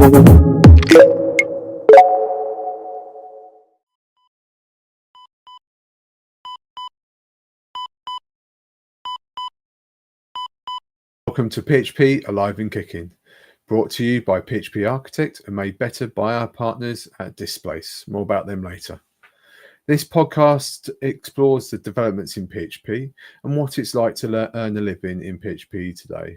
Welcome to PHP Alive and Kicking, brought to you by PHP Architect and made better by our partners at Displace. More about them later. This podcast explores the developments in PHP and what it's like to earn a living in PHP today.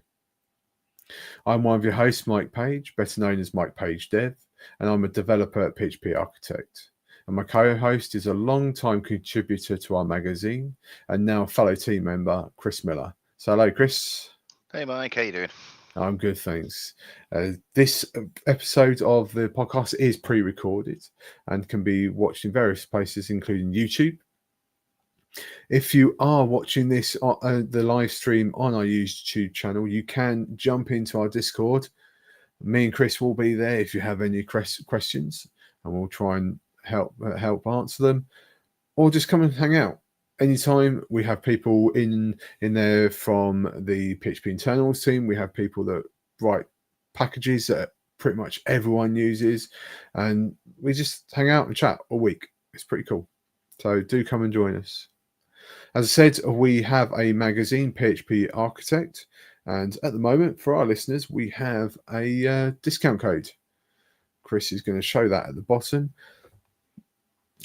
I'm one of your hosts, Mike Page, better known as Mike Page Dev, and I'm a developer at PHP Architect. And my co-host is a long-time contributor to our magazine and now fellow team member, Chris Miller. So hello, Chris. Hey Mike, how you doing? I'm good, thanks. This episode of the podcast is pre-recorded and can be watched in various places, including YouTube. If you are watching this the live stream on our YouTube channel, you can jump into our Discord. Me and Chris will be there if you have any questions, and we'll try and help answer them, or just come and hang out. Anytime. We have people in there from the PHP internals team. We have people that write packages that pretty much everyone uses, and we just hang out and chat all week. It's pretty cool. So do come and join us. As I said, we have a magazine, PHP Architect, and at the moment, for our listeners, we have a discount code. Chris is going to show that at the bottom.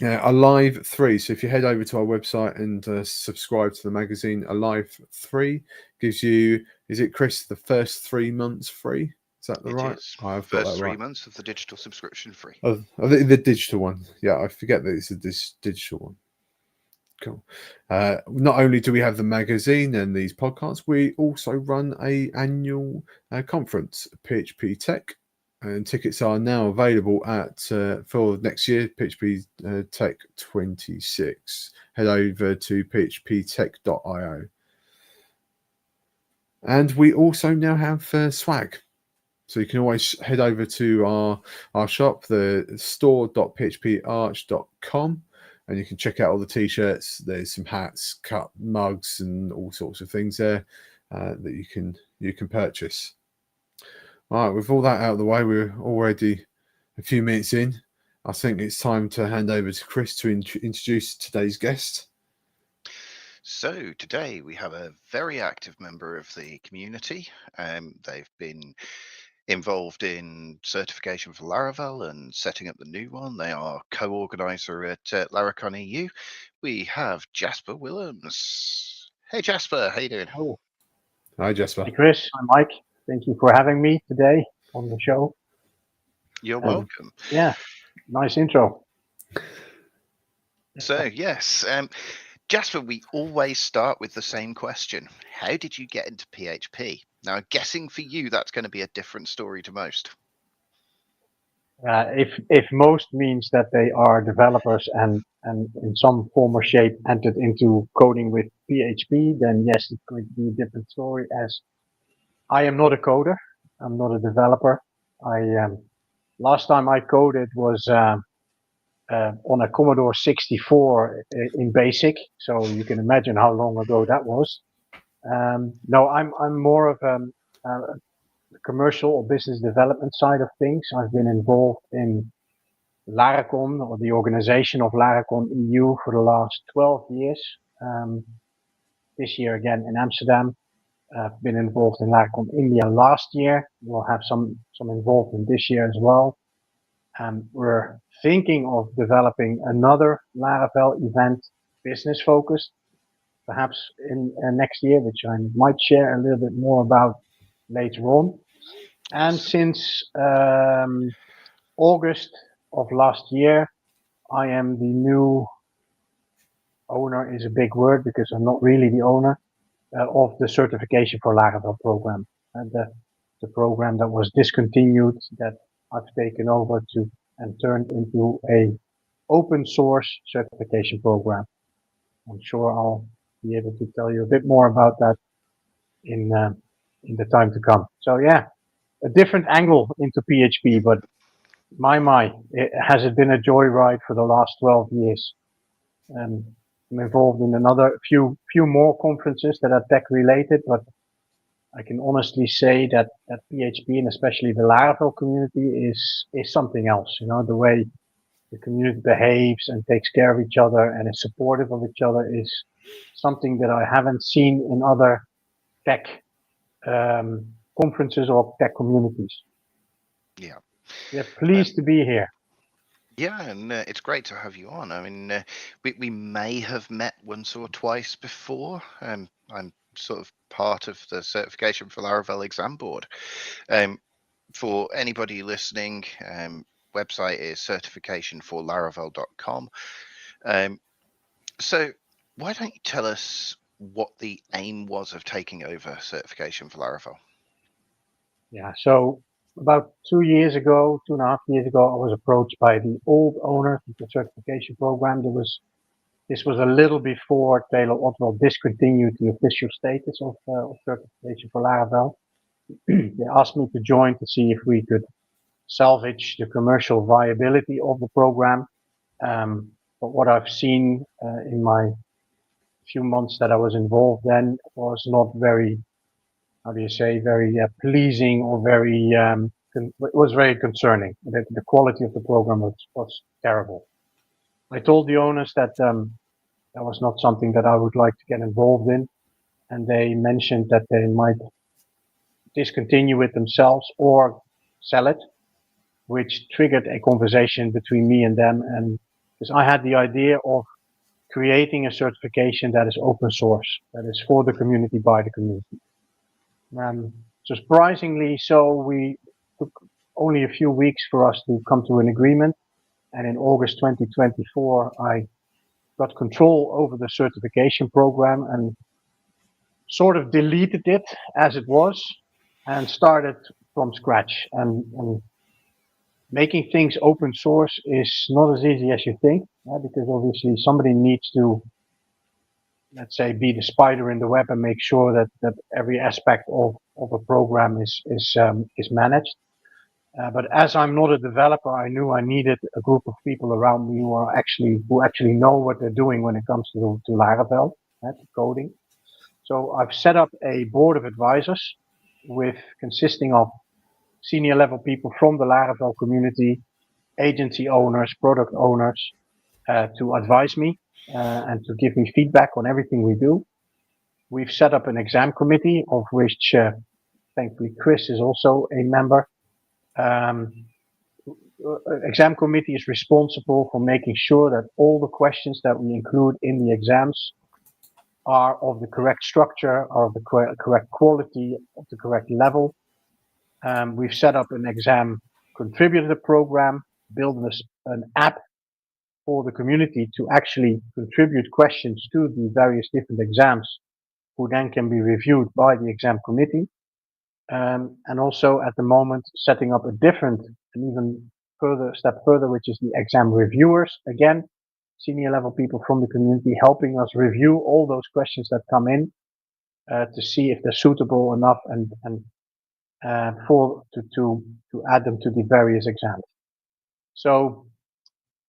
Alive 3. So if you head over to our website and subscribe to the magazine, Alive 3 gives you, is it, Chris, the first 3 months free? Is that right? I've got that 3 months of the digital subscription free. The digital one. Yeah, I forget that it's a digital one. Cool. Not only do we have the magazine and these podcasts, we also run an annual conference, PHP Tech. And tickets are now available at for next year, PHP Tech 26. Head over to phptech.io. And we also now have swag. So you can always head over to our shop, the store.phparch.com, and you can check out all the t-shirts. There's some hats, cup mugs, and all sorts of things there that you can purchase. All right, with all that out of the way, we're already a few minutes in. I think it's time to hand over to Chris to introduce today's guest. So today we have a very active member of the community. They've been involved in certification for Laravel and setting up the new one. They are co-organizer at Laracon EU. We have Jasper Willems. Hey Jasper, how you doing? Oh. Hi Jasper. Hey Chris, I'm Mike. Thank you for having me today on the show. You're welcome. Yeah, nice intro. So yes, Jasper, we always start with the same question. How did you get into PHP? Now, I'm guessing for you, that's going to be a different story to most. If most means that they are developers and in some form or shape entered into coding with PHP, then yes, it's going to be a different story, as I am not a coder. I'm not a developer. Last time I coded was on a Commodore 64 in BASIC, so you can imagine how long ago that was. No, I'm more of a commercial or business development side of things. I've been involved in Laracon, or the organization of Laracon EU, for the last 12 years. This year again in Amsterdam. I've been involved in Laracon India last year. We'll have some involvement this year as well. We're thinking of developing another Laravel event, business focused, perhaps in next year, which I might share a little bit more about later on. And since August of last year, I am the new owner, is a big word because I'm not really the owner, of the certification for Laravel program. And the program that was discontinued, that I've taken over to and turned into a open source certification program. I'm sure I'll be able to tell you a bit more about that in the time to come. So yeah, a different angle into PHP, but has it been a joyride for the last 12 years? I'm involved in another few more conferences that are tech related, but I can honestly say that PHP and especially the Laravel community is something else. The way the community behaves and takes care of each other and is supportive of each other is something that I haven't seen in other tech conferences or tech communities. Yeah. Yeah, pleased to be here. Yeah, and it's great to have you on. I mean, we may have met once or twice before. I'm sort of part of the certification for Laravel exam board. For anybody listening, website is certificationforlaravel.com. So why don't you tell us what the aim was of taking over certification for Laravel? Yeah, so about 2.5 years ago, I was approached by the old owner of the certification program. This was a little before Taylor Otwell discontinued the official status of certification for Laravel. They asked me to join to see if we could salvage the commercial viability of the program. But what I've seen in my few months that I was involved then was not very, very pleasing or very, it was very concerning. The quality of the program was terrible. I told the owners that that was not something that I would like to get involved in. And they mentioned that they might discontinue it themselves or sell it, which triggered a conversation between me and them. And because I had the idea of creating a certification that is open source, that is for the community, by the community. Surprisingly, so we took only a few weeks for us to come to an agreement. And in August 2024, I got control over the certification program and sort of deleted it as it was and started from scratch. And making things open source is not as easy as you think, because obviously somebody needs to, let's say, be the spider in the web and make sure that every aspect of a program is managed. But as I'm not a developer, I knew I needed a group of people around me who actually know what they're doing when it comes to Laravel, to coding. So I've set up a board of advisors consisting of senior level people from the Laravel community, agency owners, product owners, to advise me and to give me feedback on everything we do. We've set up an exam committee of which thankfully Chris is also a member. Exam committee is responsible for making sure that all the questions that we include in the exams are of the correct structure, are of the correct quality, of the correct level. We've set up an exam contributor program, built an app for the community to actually contribute questions to the various different exams, who then can be reviewed by the exam committee. And also at the moment setting up a different and even step further, which is the exam reviewers. Again, senior level people from the community helping us review all those questions that come in to see if they're suitable enough and to add them to the various exams. So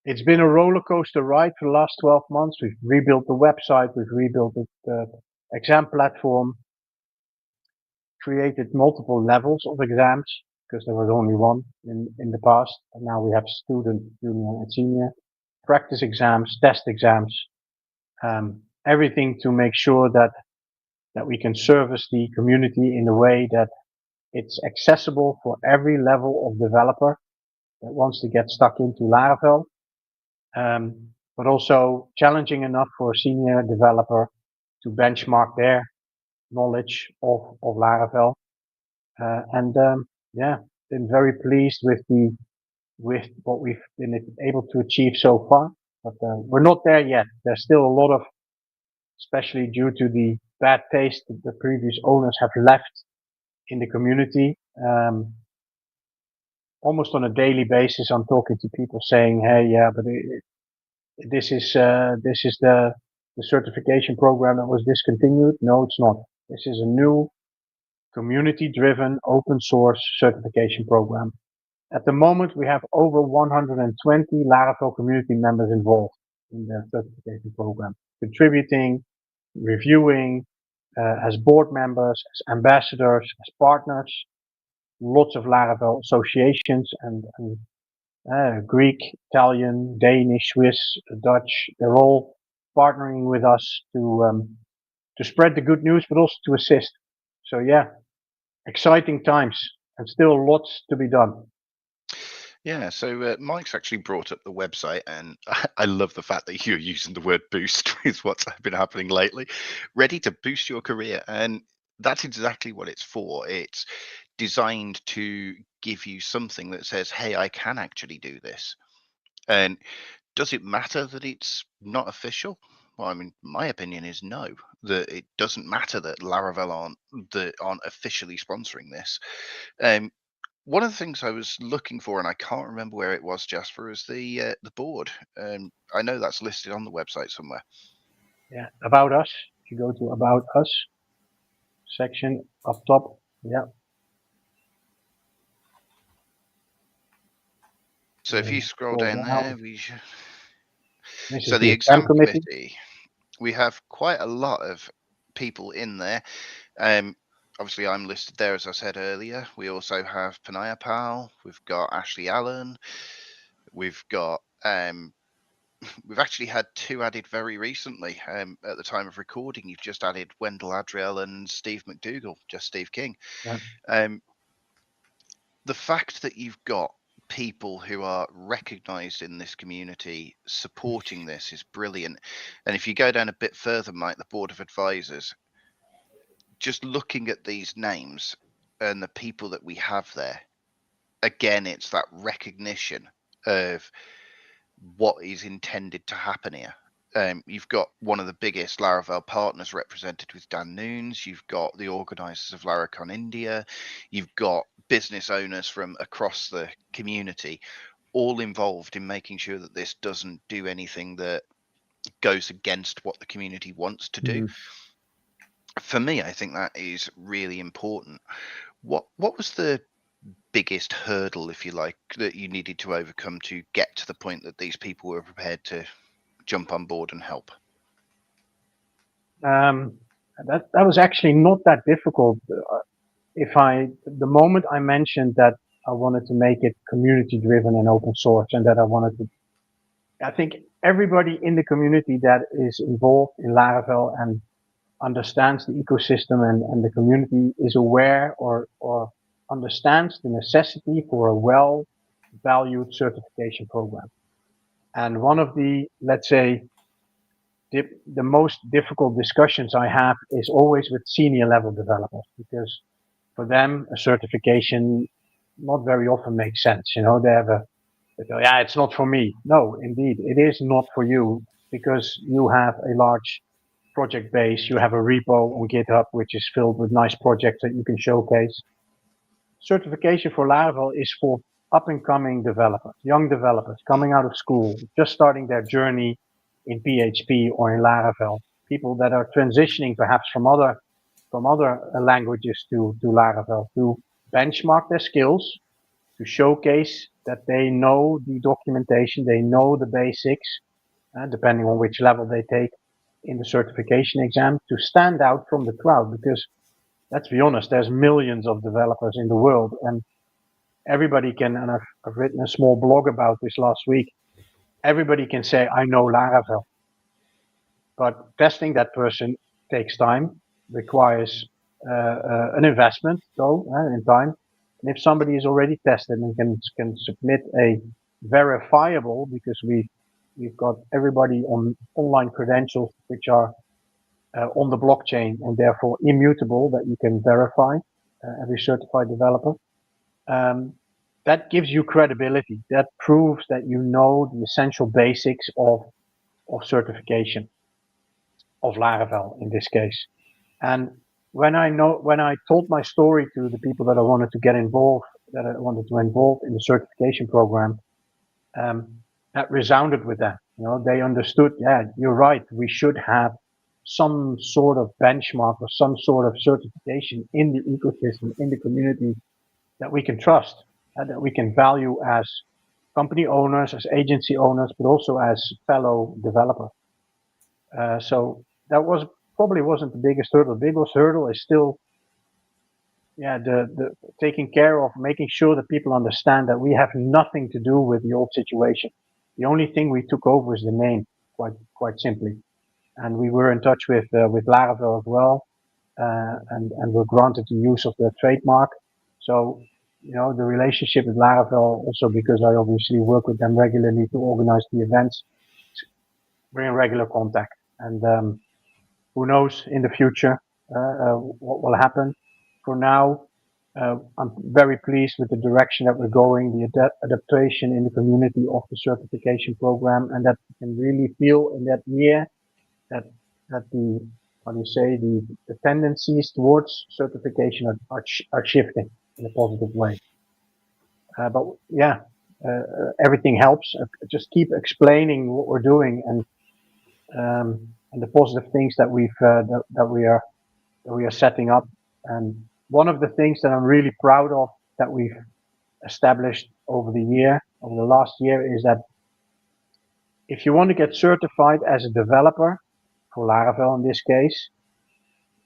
it's been a roller coaster ride for the last 12 months. We've rebuilt the website, we've rebuilt the exam platform, created multiple levels of exams because there was only one in the past. And now we have student, junior, and senior, practice exams, test exams, everything to make sure that we can service the community in a way that it's accessible for every level of developer that wants to get stuck into Laravel, but also challenging enough for a senior developer to benchmark their knowledge of Laravel. Been very pleased with what we've been able to achieve so far. But we're not there yet. There's still a lot of, especially due to the bad taste that the previous owners have left in the community. Almost on a daily basis, I'm talking to people saying, "Hey, yeah, but this is the certification program that was discontinued." No, it's not. This is a new community-driven open source certification program. At the moment, we have over 120 Laravel community members involved in the certification program, contributing, reviewing, as board members, as ambassadors, as partners. Lots of Laravel associations and Greek, Italian, Danish, Swiss, Dutch. They're all partnering with us to spread the good news, but also to assist. So yeah, exciting times and still lots to be done. Yeah, so Mike's actually brought up the website, and I love the fact that you're using the word boost is what's been happening lately. Ready to boost your career, and that's exactly what it's for. It's designed to give you something that says, hey, I can actually do this. And does it matter that it's not official? Well, I mean, my opinion is no, that it doesn't matter that Laravel aren't officially sponsoring this. One of the things I was looking for, and I can't remember where it was, Jasper, is the board. I know that's listed on the website somewhere. Yeah, About Us. If you go to About Us section up top, yeah. So if you scroll down there, so the exam committee, we have quite a lot of people in there. Obviously, I'm listed there, as I said earlier. We also have Panaya Pal. We've got Ashley Allen. We've got we've actually had 2 added very recently. At the time of recording, you've just added Wendell Adriel and Steve McDougall, just Steve King. Yeah. The fact that you've got people who are recognized in this community supporting this is brilliant. And if you go down a bit further, Mike, the board of advisors, just looking at these names and the people that we have there, again, it's that recognition of what is intended to happen here. You've got one of the biggest Laravel partners represented with Dan Nunes. You've got the organizers of Laracon India. You've got business owners from across the community, all involved in making sure that this doesn't do anything that goes against what the community wants to do. For me, I think that is really important. What was the biggest hurdle, if you like, that you needed to overcome to get to the point that these people were prepared to jump on board and help? That was actually not that difficult. The moment I mentioned that I wanted to make it community driven and open source, and that I think everybody in the community that is involved in Laravel and understands the ecosystem and the community is aware or understands the necessity for a well valued certification program. And one of the, let's say, the most difficult discussions I have is always with senior level developers, because for them a certification not very often makes sense. They go, yeah, it's not for me. No, indeed, it is not for you, because you have a large project base, you have a repo on GitHub which is filled with nice projects that you can showcase. Certification for Laravel is for up and coming developers, young developers coming out of school, just starting their journey in PHP or in Laravel, people that are transitioning perhaps from other languages to Laravel, to benchmark their skills, to showcase that they know the documentation, they know the basics, depending on which level they take in the certification exam, to stand out from the crowd. Because let's be honest, there's millions of developers in the world, and everybody can, and I've written a small blog about this last week, everybody can say, I know Laravel. But testing that person takes time, requires an investment, though, in time. And if somebody is already tested and can submit a verifiable, because we've got everybody on online credentials which are on the blockchain and therefore immutable, that you can verify, every certified developer. That gives you credibility. That proves that you know the essential basics of certification, of Laravel in this case. And when I told my story to the people that I wanted to involve in the certification program, that resounded with them. They understood, yeah, you're right, we should have some sort of benchmark or some sort of certification in the ecosystem, in the community, that we can trust and that we can value as company owners, as agency owners, but also as fellow developers. So that was probably wasn't the biggest hurdle. The biggest hurdle is still, the taking care of making sure that people understand that we have nothing to do with the old situation. The only thing we took over is the name, quite simply. And we were in touch with Laravel as well, and were granted the use of their trademark. So, the relationship with Laravel, also because I obviously work with them regularly to organize the events, we're in regular contact. And who knows in the future what will happen. For now, I'm very pleased with the direction that we're going, the adaptation in the community of the certification program, and that we can really feel in that year that the the tendencies towards certification are shifting in a positive way. But yeah, everything helps. Just keep explaining what we're doing and the positive things that we are setting up. And one of the things that I'm really proud of that we've established over the last year, is that if you want to get certified as a developer, for Laravel in this case,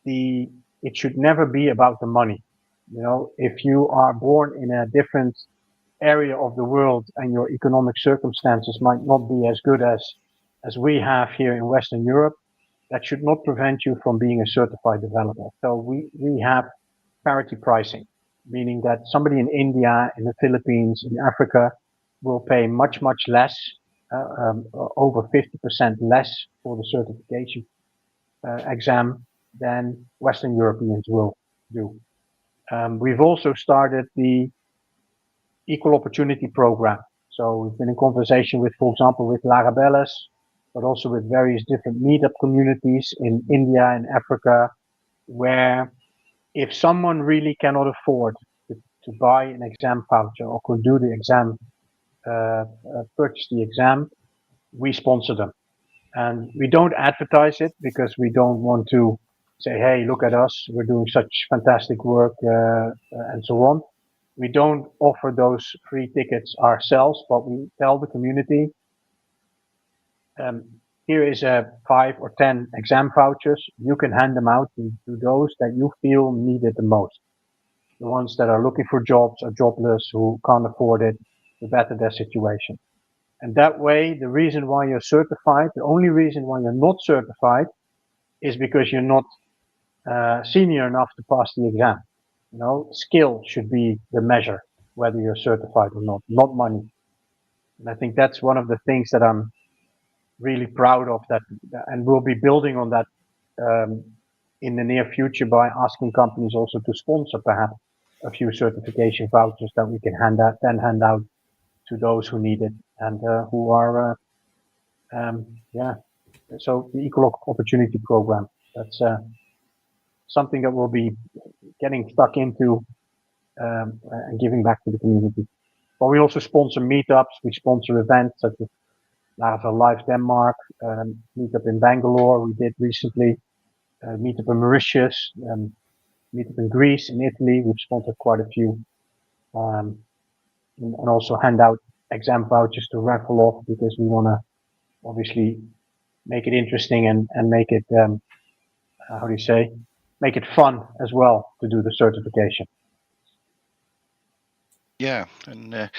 it should never be about the money. If you are born in a different area of the world and your economic circumstances might not be as good as we have here in Western Europe, that should not prevent you from being a certified developer. So we have parity pricing, meaning that somebody in India, in the Philippines, in Africa will pay much, much less, over 50% less for the certification exam than Western Europeans will do. We've also started the Equal Opportunity Program. So we've been in conversation with, for example, with Larabeles, but also with various different meetup communities in India and Africa, where if someone really cannot afford to buy an exam voucher or could do the exam, purchase the exam, we sponsor them. And we don't advertise it because we don't want to say, hey, look at us, we're doing such fantastic work, and so on. We don't offer those free tickets ourselves, but we tell the community, here is 5 or 10 exam vouchers. You can hand them out to those that you feel need it the most. The ones that are looking for jobs or jobless who can't afford it, to better their situation. And that way, the reason why you're certified, the only reason why you're not certified, is because you're not senior enough to pass the exam. Skill should be the measure, whether you're certified or not money. And I think that's one of the things that I'm really proud of, and we'll be building on that in the near future by asking companies also to sponsor perhaps a few certification vouchers that we can hand out to those who need it and who are, so the Equal Opportunity Program, that's something that we'll be getting stuck into and giving back to the community. But we also sponsor meetups, we sponsor events such as Laravel Live Denmark, meetup in Bangalore we did recently, meetup in Mauritius, meetup in Greece, in Italy, we've sponsored quite a few. And also hand out exam vouchers to raffle off because we want to obviously make it interesting and make it, make it fun as well to do the certification. Yeah, and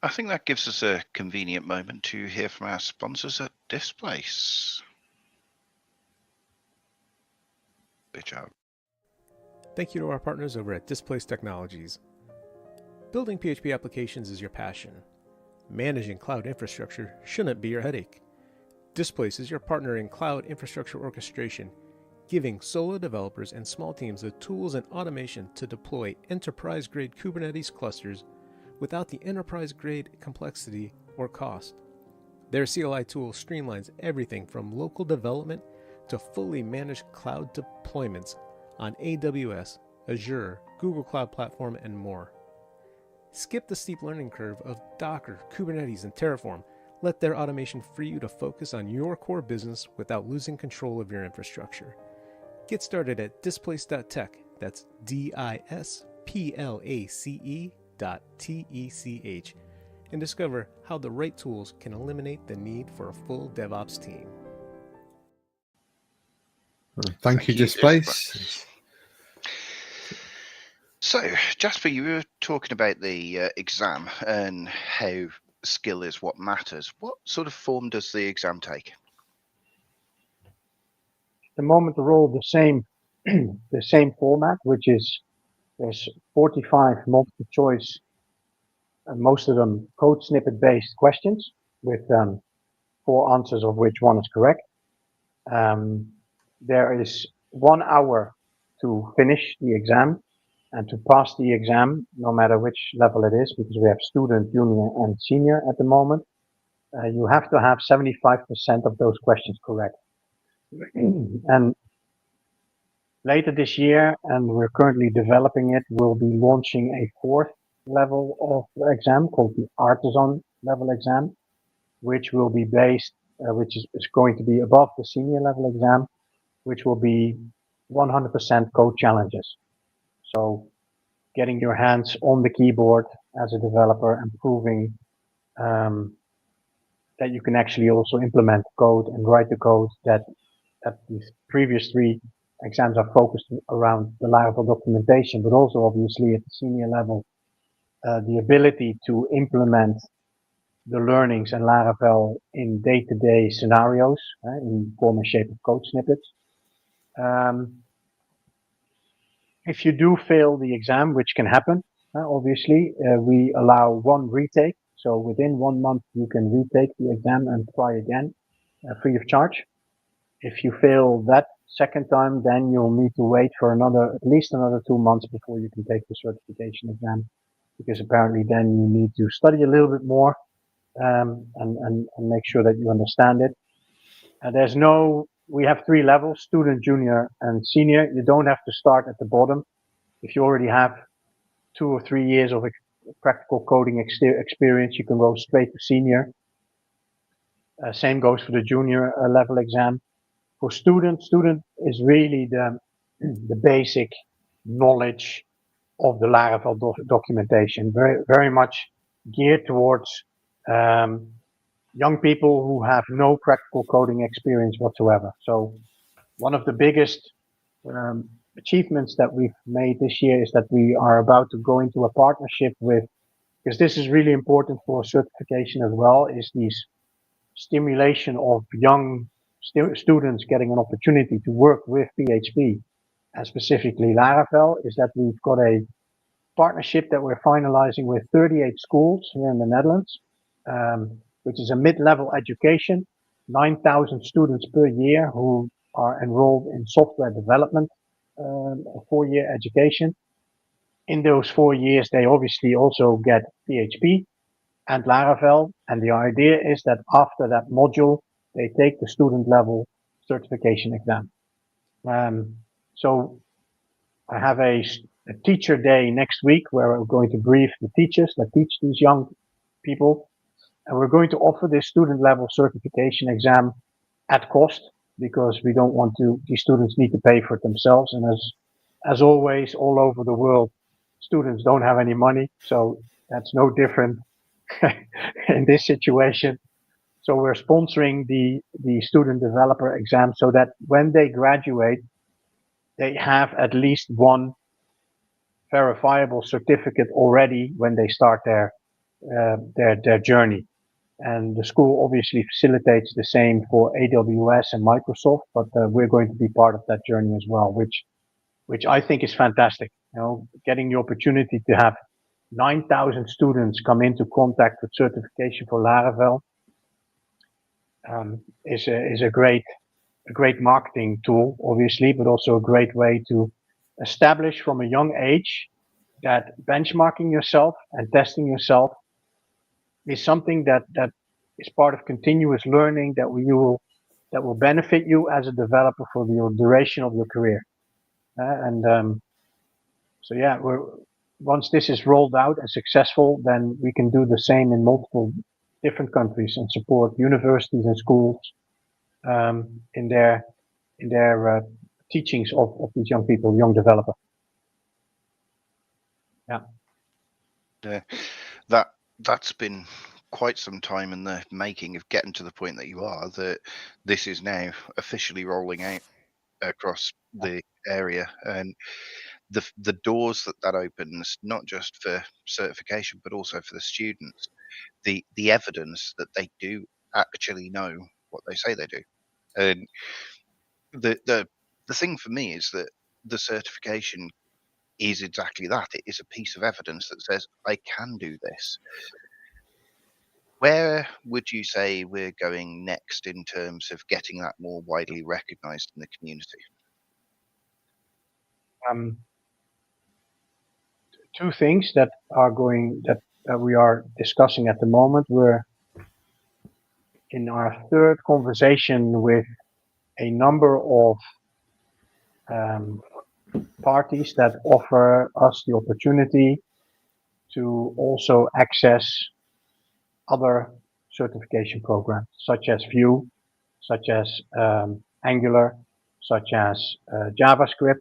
I think that gives us a convenient moment to hear from our sponsors at Displace. Good job. Thank you to our partners over at Displace Technologies. Building PHP applications is your passion. Managing cloud infrastructure shouldn't be your headache. Displace is your partner in cloud infrastructure orchestration, giving solo developers and small teams the tools and automation to deploy enterprise-grade Kubernetes clusters without the enterprise-grade complexity or cost. Their CLI tool streamlines everything from local development to fully managed cloud deployments on AWS, Azure, Google Cloud Platform, and more. Skip the steep learning curve of Docker, Kubernetes, and Terraform. Let their automation free you to focus on your core business without losing control of your infrastructure. Get started at displace.tech. That's displace.tech, and discover how the right tools can eliminate the need for a full DevOps team. Thank you, Displace. So, Jasper, you were talking about the exam and how skill is what matters. What sort of form does the exam take? At the moment, they're all the same, the same format, which is there's 45 multiple choice, and most of them code snippet based questions with 4 answers of which one is correct. There is 1 hour to finish the exam and to pass the exam, no matter which level it is, because we have student, junior, and senior at the moment. You have to have 75% of those questions correct. And later this year, and we're currently developing it, we'll be launching a 4th level of exam called the artisan level exam, which will be based, which is going to be above the senior level exam, which will be 100% code challenges. So getting your hands on the keyboard as a developer and proving that you can actually also implement code and write the code that these previous 3 exams are focused around the Laravel documentation, but also obviously at the senior level, the ability to implement the learnings and Laravel in day-to-day scenarios in form and shape of code snippets. If you do fail the exam, which can happen, obviously, we allow 1 retake. So within 1 month, you can retake the exam and try again, free of charge. If you fail that second time, then you'll need to wait for at least another 2 months before you can take the certification exam, because apparently then you need to study a little bit more and make sure that you understand it. We have 3 levels, student, junior, and senior. You don't have to start at the bottom. If you already have 2 or 3 years of practical coding experience, you can go straight to senior. Same goes for the junior level exam. For student is really the basic knowledge of the Laravel documentation, very, very much geared towards young people who have no practical coding experience whatsoever. So one of the biggest achievements that we've made this year is that we are about to go into a partnership with, because this is really important for certification as well, is these stimulation of young students getting an opportunity to work with PHP and specifically Laravel, is that we've got a partnership that we're finalizing with 38 schools here in the Netherlands, which is a mid-level education, 9,000 students per year who are enrolled in software development, a 4-year education. In those 4 years, they obviously also get PHP and Laravel, and the idea is that after that module, they take the student level certification exam. So I have a teacher day next week where we're going to brief the teachers that teach these young people, and we're going to offer this student level certification exam at cost, because we don't want these students need to pay for it themselves. And as always, all over the world, students don't have any money, so that's no different in this situation. So we're sponsoring the student developer exam so that when they graduate, they have at least 1 verifiable certificate already when they start their journey. And the school obviously facilitates the same for AWS and Microsoft, but we're going to be part of that journey as well, which I think is fantastic. Getting the opportunity to have 9,000 students come into contact with certification for Laravel is a great marketing tool, obviously, but also a great way to establish from a young age that benchmarking yourself and testing yourself is something that is part of continuous learning that will benefit you as a developer for the duration of your career. So yeah, once this is rolled out and successful, then we can do the same in multiple different countries and support universities and schools in their teachings of these young people, young developers. Yeah, that's been quite some time in the making of getting to the point that you are, that this is now officially rolling out across the area, and the doors that opens, not just for certification but also for the students, the evidence that they do actually know what they say they do. And the thing for me is that the certification is exactly that. It is a piece of evidence that says I can do this. Where would you say we're going next in terms of getting that more widely recognized in the community? Two things that we are discussing at the moment. We're in our third conversation with a number of parties that offer us the opportunity to also access other certification programs, such as Vue, such as Angular, such as JavaScript.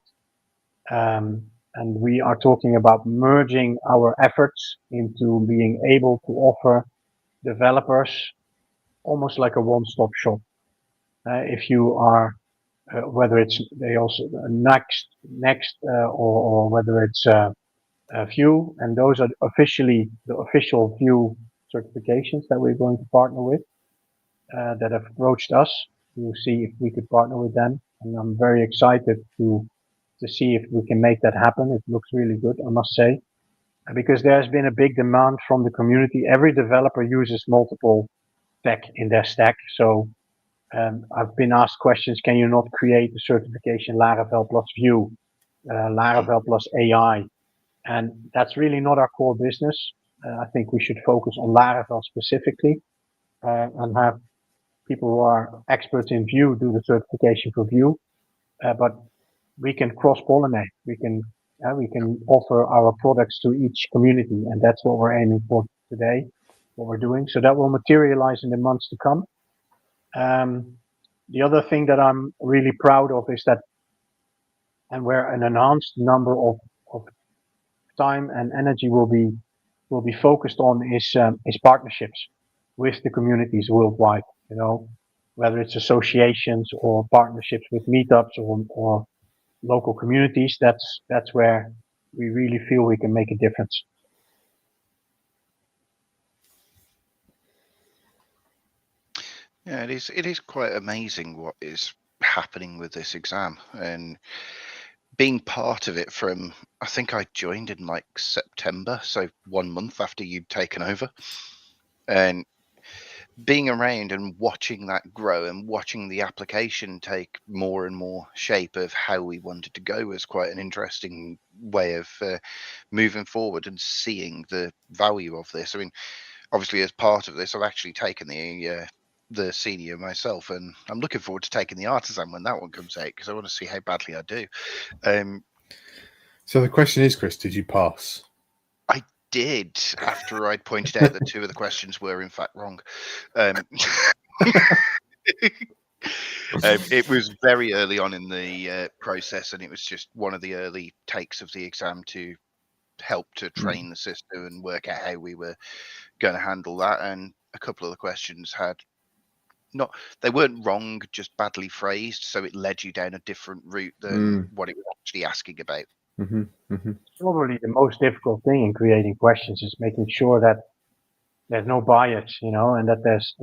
And we are talking about merging our efforts into being able to offer developers almost like a one-stop shop. If you are, whether it's they also next or whether it's Vue, and those are officially the official Vue certifications that we're going to partner with, that have approached us to see if we could partner with them. And I'm very excited to see if we can make that happen. It looks really good, I must say, because there's been a big demand from the community. Every developer uses multiple tech in their stack. So I've been asked questions, can you not create a certification Laravel plus Vue, Laravel plus AI? And that's really not our core business. I think we should focus on Laravel specifically, and have people who are experts in Vue do the certification for Vue. But we can cross-pollinate. We can offer our products to each community, and that's what we're aiming for today, what we're doing. So that will materialize in the months to come. The other thing that I'm really proud of is that, and where an enhanced number of time and energy will be focused on is partnerships with the communities worldwide. You know, whether it's associations or partnerships with meetups or local communities, that's where we really feel we can make a difference. Yeah, it is quite amazing what is happening with this exam, and being part of it from, I think I joined in like September, so 1 month after you'd taken over, and being around and watching that grow and watching the application take more and more shape of how we wanted to go was quite an interesting way of moving forward and seeing the value of this. I mean, obviously, as part of this, I've actually taken the senior myself, and I'm looking forward to taking the artisan when that one comes out, because I want to see how badly I do. So the question is, Chris, did you pass? I did, after I'd pointed out that 2 of the questions were in fact wrong. It was very early on in the process, and it was just one of the early takes of the exam to help to train the system and work out how we were going to handle that. And a couple of the questions they weren't wrong, just badly phrased, so it led you down a different route than what it was actually asking about. Probably the most difficult thing in creating questions is making sure that there's no bias, you know, and that there's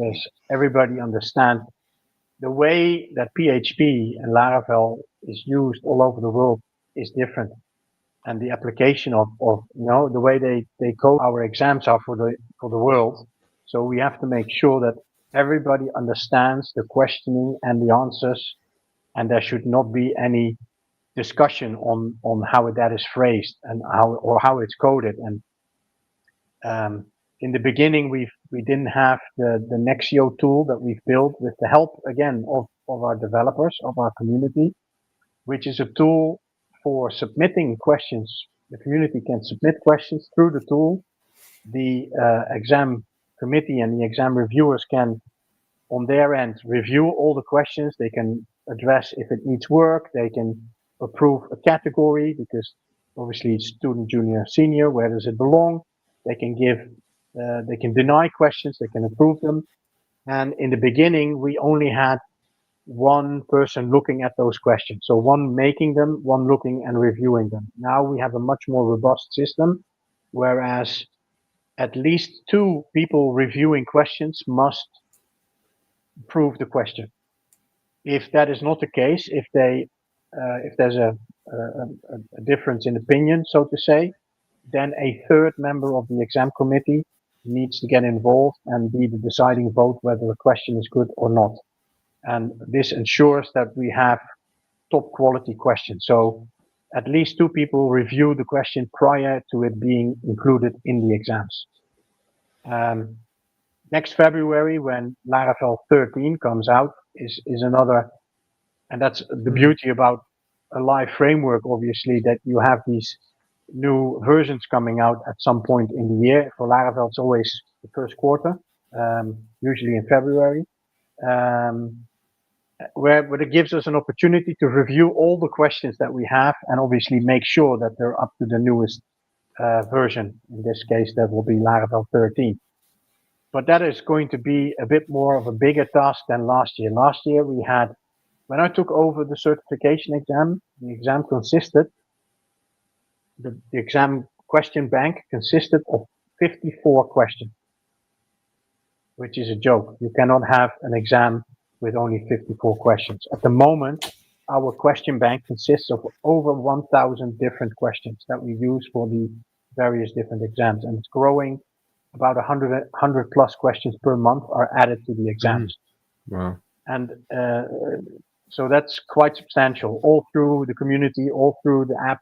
everybody understand the way that PHP and Laravel is used all over the world is different, and the application of you know, the way they code our exams are for the world. So we have to make sure that everybody understands the questioning and the answers, and there should not be any discussion on how that is phrased and how it's coded. And in the beginning, we didn't have the Nexio tool that we've built with the help again of our developers, of our community, which is a tool for submitting questions. The community can submit questions through the tool. The exam committee and the exam reviewers can, on their end, review all the questions. They can address if it needs work. They can approve a category, because obviously it's student, junior, senior. Where does it belong? They can they can deny questions. They can approve them. And in the beginning, we only had one person looking at those questions. So one making them, one looking and reviewing them. Now we have a much more robust system, whereas at least 2 people reviewing questions must prove the question. If that is not the case, if there's a difference in opinion, so to say, then a 3rd member of the exam committee needs to get involved and be the deciding vote whether a question is good or not. And this ensures that we have top quality questions. So at least 2 people review the question prior to it being included in the exams. Next February, when Laravel 13 comes out, is another, and that's the beauty about a live framework, obviously, that you have these new versions coming out at some point in the year. For Laravel, it's always the first quarter, usually in February, where it gives us an opportunity to review all the questions that we have and obviously make sure that they're up to the newest version. In this case, that will be Laravel 13. But that is going to be a bit more of a bigger task than last year. Last year we had, when I took over the certification exam, the exam consisted, the exam question bank consisted of 54 questions, which is a joke. You cannot have an exam with only 54 questions. At the moment, our question bank consists of over 1,000 different questions that we use for the various different exams, and it's growing. About 100 plus questions per month are added to the exams. Wow. And so that's quite substantial, all through the community, all through the app.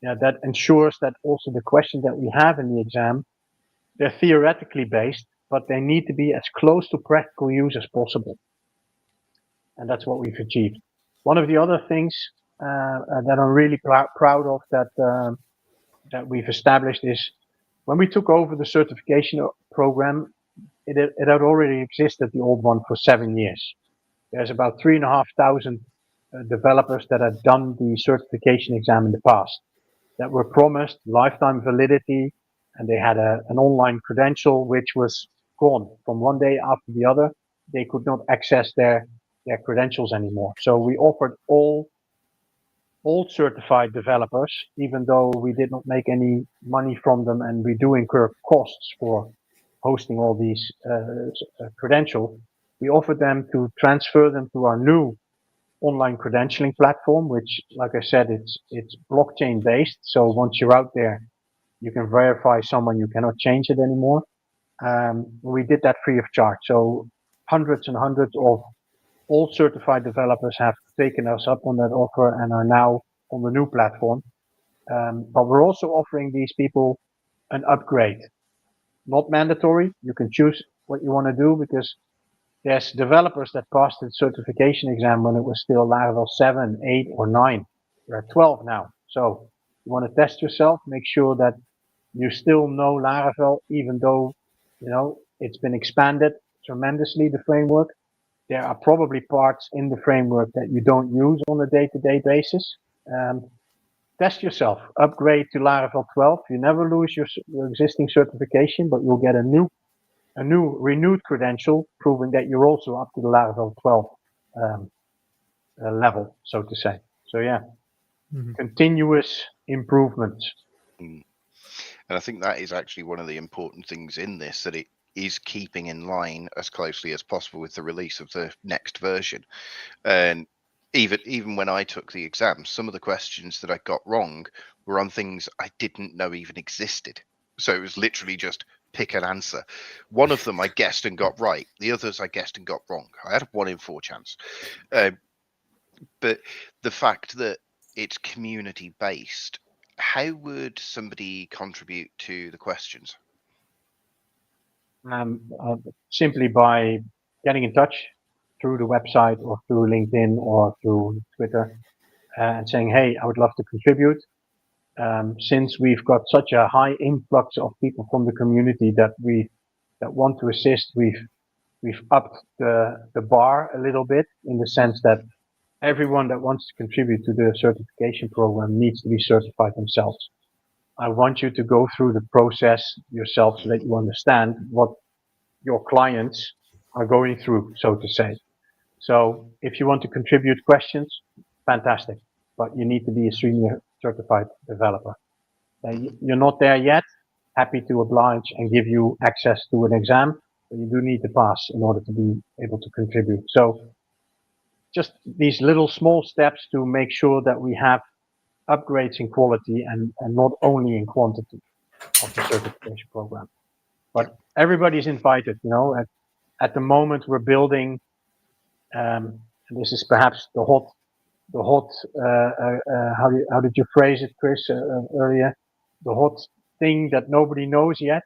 That ensures that also the questions that we have in the exam, they're theoretically based, but they need to be as close to practical use as possible. And that's what we've achieved. One of the other things that I'm really proud of that we've established is when we took over the certification program, it had already existed, the old one, for 7 years. There's about 3,500 developers that had done the certification exam in the past that were promised lifetime validity, and they had an online credential which was gone from one day after the other. They could not access their credentials anymore. So we offered all certified developers, even though we did not make any money from them and we do incur costs for hosting all these credentials, we offered them to transfer them to our new online credentialing platform, which, like I said, it's blockchain based. So once you're out there, you can verify someone, you cannot change it anymore. We did that free of charge. So hundreds and hundreds of all certified developers have taken us up on that offer and are now on the new platform. But we're also offering these people an upgrade. Not mandatory. You can choose what you want to do, because there's developers that passed the certification exam when it was still Laravel 7, 8, or 9. We're at 12 now. So you want to test yourself, make sure that you still know Laravel, even though, it's been expanded tremendously, the framework. There are probably parts in the framework that you don't use on a day-to-day basis. Test yourself, upgrade to Laravel 12. You never lose your existing certification, but you'll get a new renewed credential proving that you're also up to the Laravel 12 level, so to say. So continuous improvements. And I think that is actually one of the important things in this, that it is keeping in line as closely as possible with the release of the next version. And even when I took the exam, some of the questions that I got wrong were on things I didn't know even existed. So it was literally just pick an answer. One of them I guessed and got right. The others I guessed and got wrong. I had a 1 in 4 chance. But the fact that it's community based, how would somebody contribute to the questions? Simply by getting in touch through the website or through LinkedIn or through Twitter and saying, hey, I would love to contribute. Since we've got such a high influx of people from the community that want to assist, we've upped the bar a little bit, in the sense that everyone that wants to contribute to the certification program needs to be certified themselves. I want you to go through the process yourself so that you understand what your clients are going through, so to say. So if you want to contribute questions, fantastic, but you need to be a senior certified developer. You're not there yet, happy to oblige and give you access to an exam, but you do need to pass in order to be able to contribute. So just these little small steps to make sure that we have upgrades in quality and not only in quantity of the certification program. But everybody's invited, at the moment we're building, and this is perhaps the hot, how did you phrase it, Chris, earlier? The hot thing that nobody knows yet.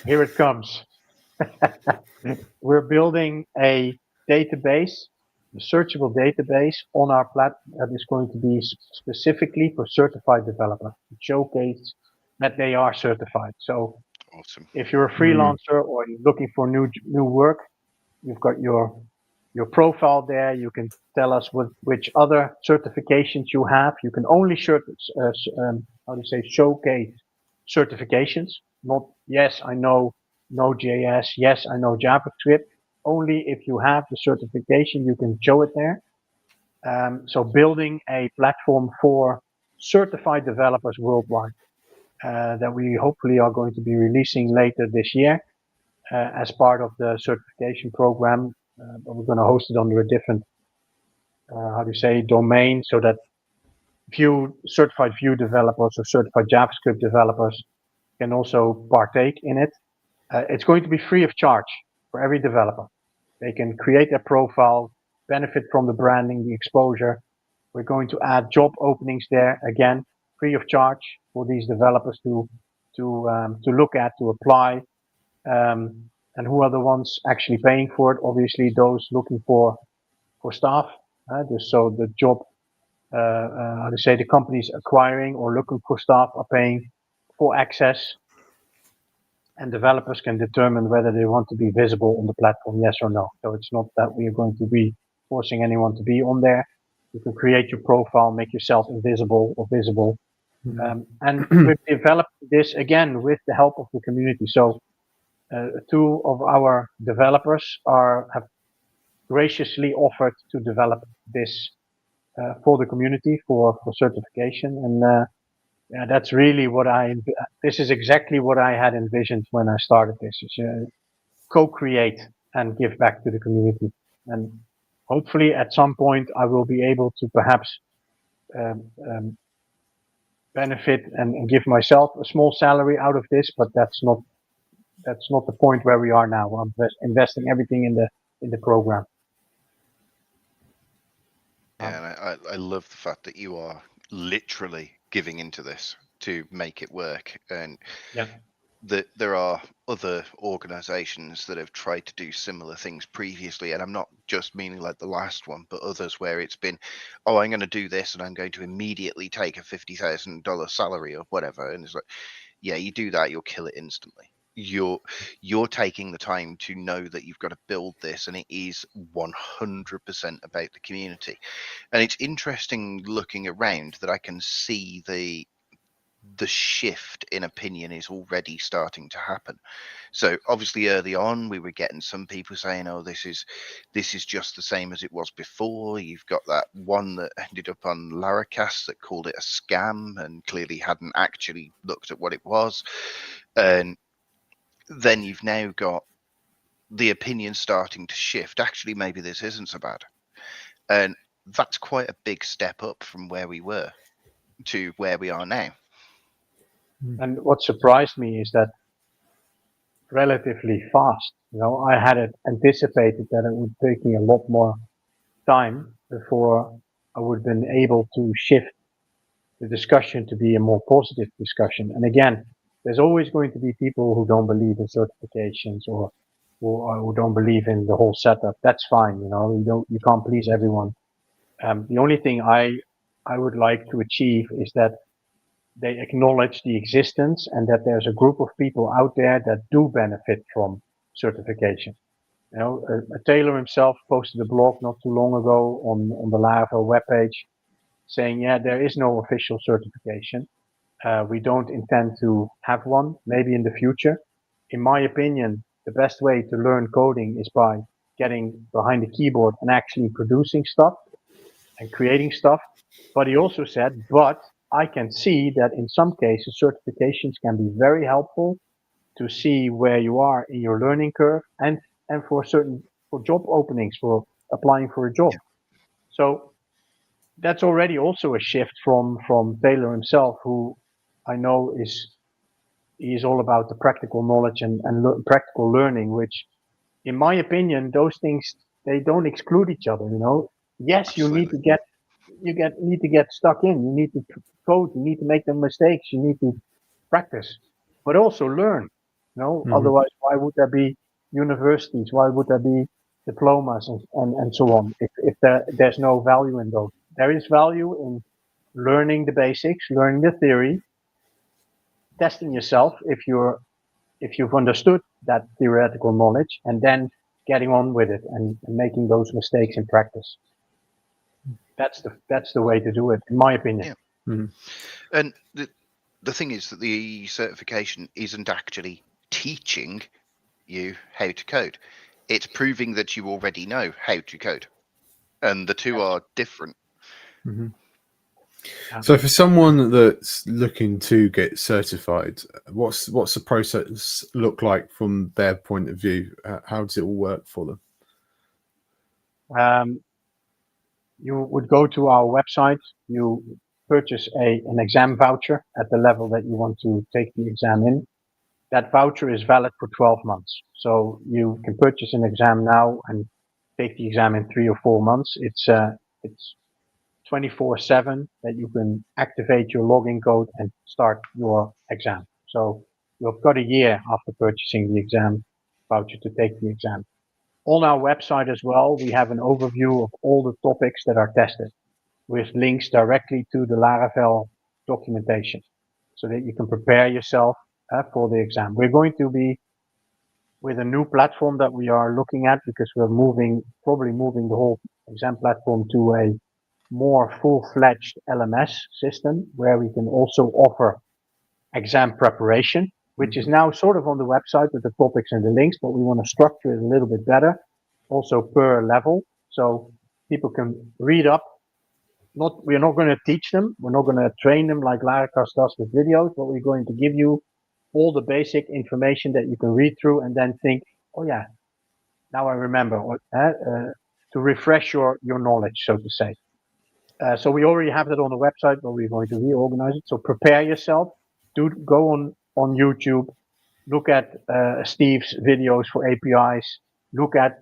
Here it comes. We're building a database, a searchable database on our platform that is going to be specifically for certified developers to showcase that they are certified. So Awesome. if you're a freelancer or you're looking for new work, you've got your profile there. You can tell us which other certifications you have. You can only showcase certifications. Not, yes, I know Node.js. Yes, I know JavaScript. Only if you have the certification, you can show it there. So building a platform for certified developers worldwide that we hopefully are going to be releasing later this year as part of the certification program. But we're going to host it under a different, domain, so that certified Vue developers or certified JavaScript developers can also partake in it. It's going to be free of charge for every developer. They can create their profile, benefit from the branding, the exposure. We're going to add job openings there, again, free of charge for these developers to look at, to apply. And who are the ones actually paying for it? Obviously, those looking for staff. So the job, the companies acquiring or looking for staff are paying for access, and developers can determine whether they want to be visible on the platform, yes or no. So it's not that we are going to be forcing anyone to be on there. You can create your profile, make yourself invisible or visible. And we've developed this again with the help of the community. So two of our developers have graciously offered to develop this for the community for certification. And that's really this is exactly what I had envisioned when I started this. Is co-create and give back to the community. And hopefully at some point I will be able to perhaps benefit and give myself a small salary out of this, but that's not the point where we are now. I'm investing everything in the program. Yeah, and I love the fact that you are literally giving into this to make it work. And that there are other organizations that have tried to do similar things previously, and I'm not just meaning like the last one, but others where it's been, oh, I'm going to do this and I'm going to immediately take a $50,000 salary or whatever. And it's like, yeah, you do that, you'll kill it instantly. You're taking the time to know that you've got to build this, and it is 100% about the community. And it's interesting looking around that I can see the shift in opinion is already starting to happen. So obviously early on we were getting some people saying, oh, this is just the same as it was before. You've got that one that ended up on Laracast that called it a scam and clearly hadn't actually looked at what it was. And then you've now got the opinion starting to shift. Actually, maybe this isn't so bad. And that's quite a big step up from where we were to where we are now. And what surprised me is that relatively fast. I had anticipated that it would take me a lot more time before I would have been able to shift the discussion to be a more positive discussion. And again, there's always going to be people who don't believe in certifications or who don't believe in the whole setup. That's fine. You can't please everyone. The only thing I would like to achieve is that they acknowledge the existence and that there's a group of people out there that do benefit from certification. Taylor himself posted a blog not too long ago on the Laravel webpage saying, yeah, there is no official certification. We don't intend to have one, maybe in the future. In my opinion, the best way to learn coding is by getting behind the keyboard and actually producing stuff and creating stuff. But he also said, but I can see that in some cases, certifications can be very helpful to see where you are in your learning curve and for job openings, for applying for a job. Yeah. So that's already also a shift from Taylor himself, who I know he's all about the practical knowledge and practical learning, which in my opinion, those things, they don't exclude each other, you know. Yes, Absolutely. you need to get stuck in, you need to code, you need to make the mistakes, you need to practice, but also learn, you know. Otherwise, why would there be universities? Why would there be diplomas and so on if there's no value in those? There is value in learning the basics, learning the theory, testing yourself if you've understood that theoretical knowledge, and then getting on with it and making those mistakes in practice. That's the way to do it, in my opinion. Yeah. And the thing is that the certification isn't actually teaching you how to code. It's proving that you already know how to code. And the two are different. So for someone that's looking to get certified, what's the process look like from their point of view? How does it all work for them? You would go to our website, you purchase an exam voucher at the level that you want to take the exam in. That voucher is valid for 12 months. So you can purchase an exam now and take the exam in 3 or 4 months. It's 24/7 that you can activate your login code and start your exam. So you've got a year after purchasing the exam voucher to take the exam. On our website as well, we have an overview of all the topics that are tested with links directly to the Laravel documentation so that you can prepare yourself for the exam. We're going to be with a new platform that we are looking at, because we're probably moving the whole exam platform to a more full-fledged LMS system where we can also offer exam preparation, which is now sort of on the website with the topics and the links, but we want to structure it a little bit better, also per level, so people can read up. We're not going to teach them, we're not going to train them like Laracast does with videos, but we're going to give you all the basic information that you can read through and then think, oh yeah, now I remember, to refresh your knowledge, so to say. So we already have that on the website, but we're going to reorganize it. So prepare yourself. Go on YouTube, look at Steve's videos for APIs, look at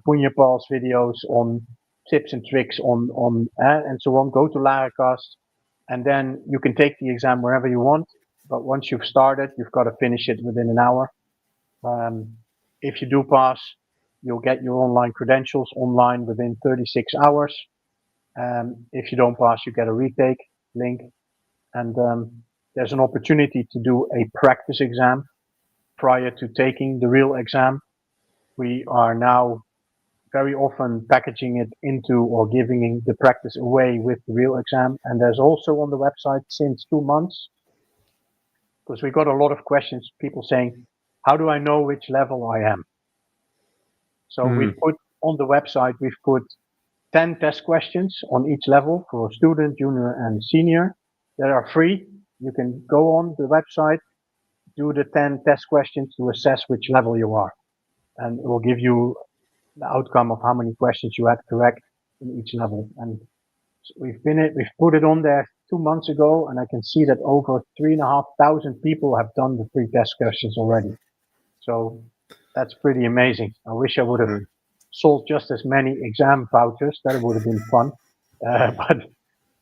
Punyapal's videos on tips and tricks on and so on. Go to Laracast, and then you can take the exam wherever you want. But once you've started, you've got to finish it within an hour. If you do pass, you'll get your online credentials online within 36 hours. If you don't pass, you get a retake link, and there's an opportunity to do a practice exam prior to taking the real exam. We are now very often packaging it into or giving the practice away with the real exam. And there's also on the website since 2 months, because we got a lot of questions, people saying, how do I know which level I am? So we've put on the website, we've put 10 test questions on each level for student, junior, and senior that are free. You can go on the website, do the 10 test questions to assess which level you are. And it will give you the outcome of how many questions you had correct in each level. And we've put it on there 2 months ago, and I can see that over 3,500 people have done the free test questions already. So that's pretty amazing. I wish I would have sold just as many exam vouchers. That would have been fun. But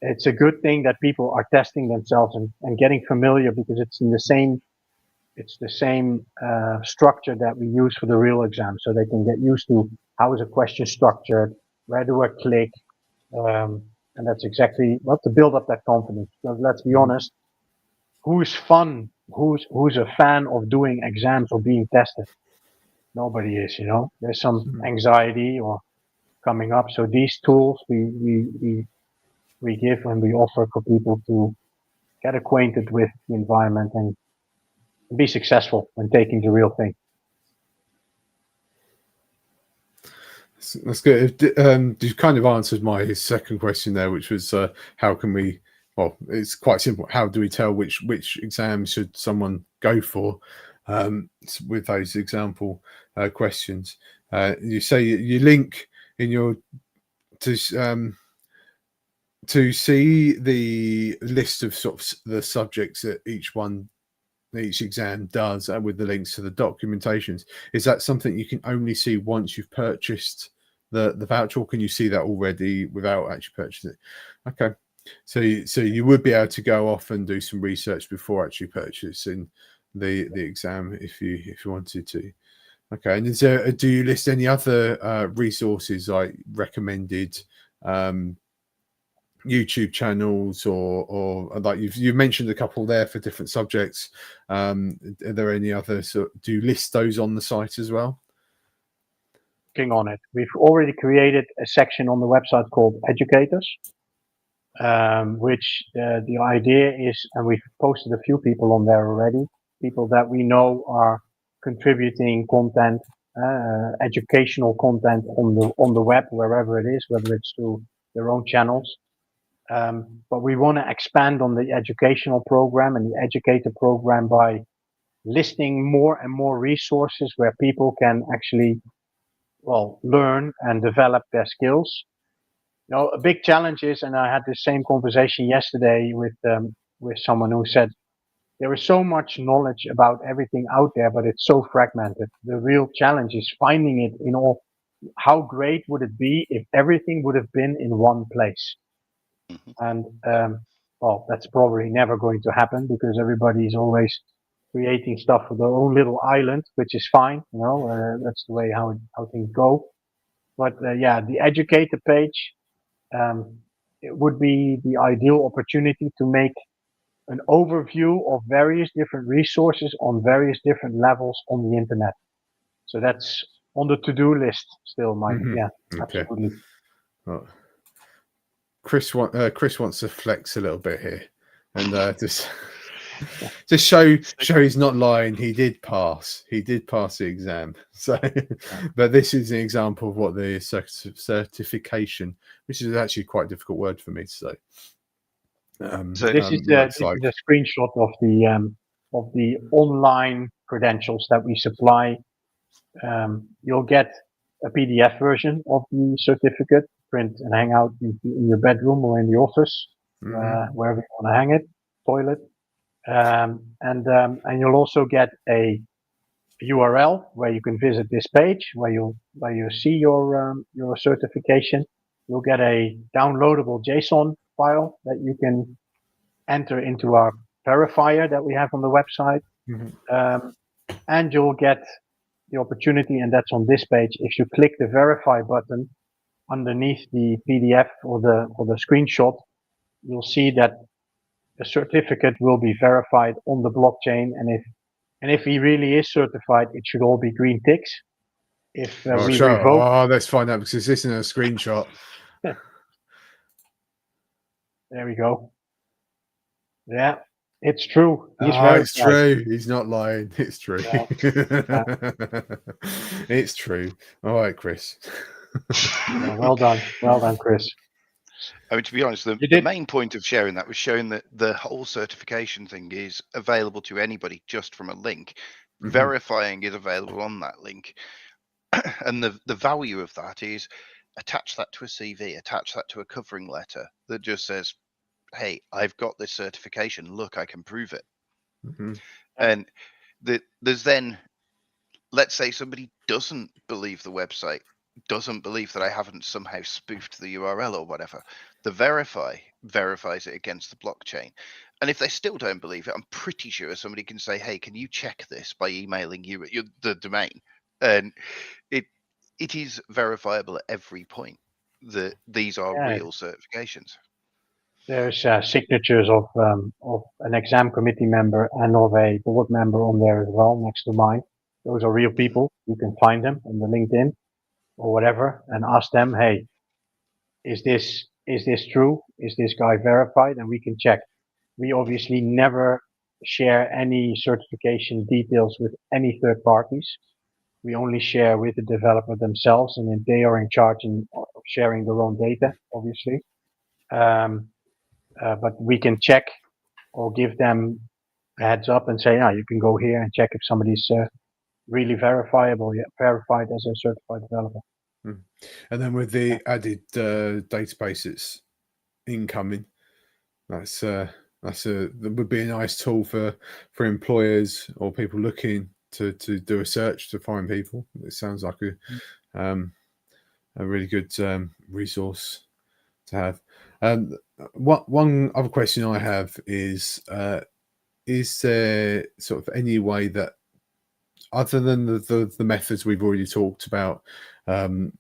it's a good thing that people are testing themselves and getting familiar, because it's the same structure that we use for the real exam. So they can get used to how is a question structured, where do I click, and that's exactly to build up that confidence. Because let's be honest, who's a fan of doing exams or being tested? Nobody is, you know. There's some anxiety or coming up. So these tools we give and we offer for people to get acquainted with the environment and be successful when taking the real thing. That's good. You kind of answered my second question there, which was how can we? Well, it's quite simple. How do we tell which exam should someone go for with those example questions? You say you link in your to see the list of sort of the subjects that each exam does, with the links to the documentations. Is that something you can only see once you've purchased the voucher, or can you see that already without actually purchasing it? Okay, so you would be able to go off and do some research before actually purchasing the exam if you wanted to. Okay, and do you list any other resources like recommended YouTube channels or like you've mentioned a couple there for different subjects? Are there any others? Do you list those on the site as well? Working on it. We've already created a section on the website called Educators, which the idea is, and we've posted a few people on there already, people that we know are contributing content, educational content on the web, wherever it is, whether it's through their own channels. But we want to expand on the educational program and the educator program by listing more and more resources where people can actually, learn and develop their skills. A big challenge is, and I had the same conversation yesterday with someone who said, there is so much knowledge about everything out there, but it's so fragmented. The real challenge is finding it in all. How great would it be if everything would have been in one place? And that's probably never going to happen because everybody is always creating stuff for their own little island, which is fine. That's the way how things go. But the educator page, it would be the ideal opportunity to make an overview of various different resources on various different levels on the internet. So that's on the to-do list still, Mike. Yeah, okay. Absolutely. Oh. Chris wants to flex a little bit here, and just show he's not lying. He did pass the exam. So, but this is an example of what the certification, which is actually quite a difficult word for me to say. So this is a screenshot of the online credentials that we supply. You'll get a PDF version of the certificate, print and hang out in your bedroom or in the office, wherever you want to hang it, toilet. And you'll also get a URL where you can visit this page where you see your certification. You'll get a downloadable JSON file that you can enter into our verifier that we have on the website. And you'll get the opportunity, and that's on this page. If you click the verify button underneath the PDF or the screenshot, you'll see that the certificate will be verified on the blockchain. And if he really is certified, it should all be green ticks. If we revoke, let's find out because this isn't a screenshot. There we go. Yeah, it's true. It's true. He's not lying. It's true. It's true. All right, Chris. Well done, Chris. I mean, to be honest, the main point of sharing that was showing that the whole certification thing is available to anybody just from a link. Verifying is available on that link. And the value of that is attach that to a CV, attach that to a covering letter that just says, hey, I've got this certification. Look, I can prove it. And there's then, let's say somebody doesn't believe the website, doesn't believe that I haven't somehow spoofed the URL or whatever. The verify verifies it against the blockchain. And if they still don't believe it, I'm pretty sure somebody can say, hey, can you check this by emailing you the domain? And it is verifiable at every point that these are real certifications. There's signatures of an exam committee member and of a board member on there as well, next to mine. Those are real people. You can find them on the LinkedIn or whatever and ask them, hey, is this true? Is this guy verified? And we can check. We obviously never share any certification details with any third parties. we only share with the developer themselves, and then they are in charge of sharing their own data, obviously. But we can check or give them a heads up and say, you can go here and check if somebody's really verified as a certified developer. And then with the added databases incoming, that would be a nice tool for employers or people looking to do a search to find people. It sounds like a really good resource to have. One other question I have is there sort of any way that, other than the methods we've already talked about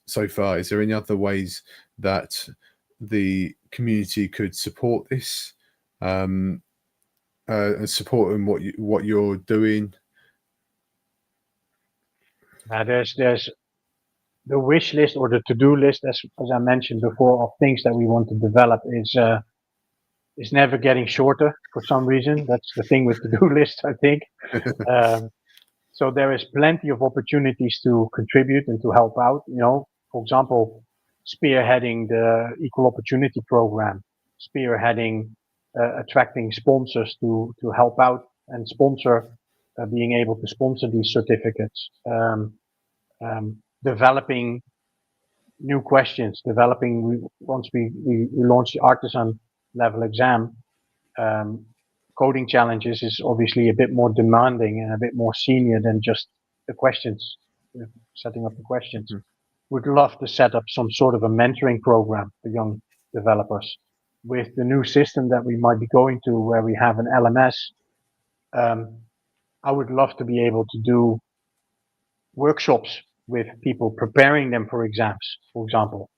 so far, is there any other ways that the community could support this and supporting what you're doing? There's the wish list or the to-do list, as I mentioned before, of things that we want to develop is never getting shorter for some reason. That's the thing with to-do lists, I think. So there is plenty of opportunities to contribute and to help out. For example, spearheading the Equal Opportunity Program, spearheading attracting sponsors to help out and sponsor, being able to sponsor these certificates, developing new questions, once we launched the artisan level exam, coding challenges is obviously a bit more demanding and a bit more senior than just the questions, setting up the questions. Would love to set up some sort of a mentoring program for young developers. With the new system that we might be going to, where we have an LMS, I would love to be able to do workshops with people, preparing them for exams, for example.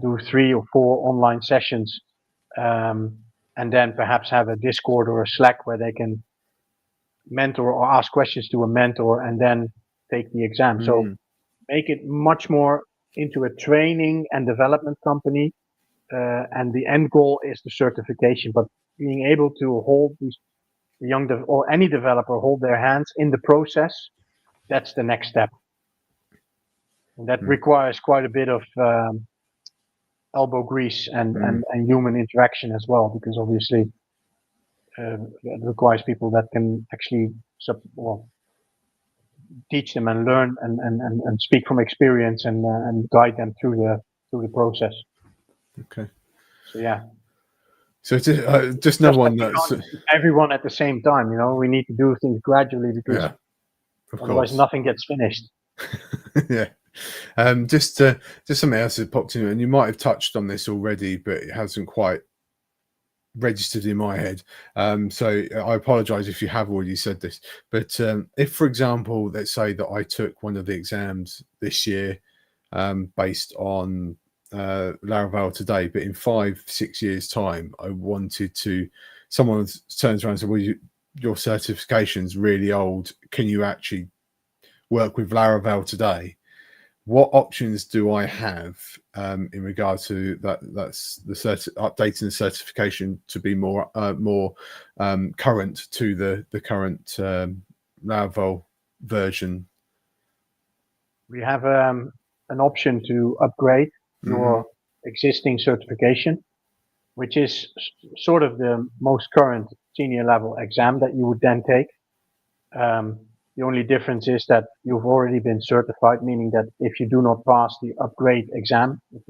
Do 3 or 4 online sessions, and then perhaps have a Discord or a Slack where they can mentor or ask questions to a mentor and then take the exam. So make it much more into a training and development company, and the end goal is the certification. But being able to hold these or any developer hold their hands in the process, that's the next step. And that requires quite a bit of elbow grease and human interaction as well, because obviously it requires people that can actually teach them and learn and speak from experience and guide them through the process. Okay. So yeah. So just no one that's everyone at the same time. We need to do things gradually, because otherwise nothing gets finished. Yeah. Just something else that popped in, and you might have touched on this already, but it hasn't quite registered in my head. So I apologize if you have already said this, but if, for example, let's say that I took one of the exams this year based on Laravel today, but in 5-6 years time I wanted to, someone turns around and says, well, your certification's really old, can you actually work with Laravel today? What options do I have in regard to that? That's the updating the certification to be more current to the current Laravel version. We have an option to upgrade your existing certification, which is sort of the most current senior level exam that you would then take. The only difference is that you've already been certified, meaning that if you do not pass the upgrade exam, as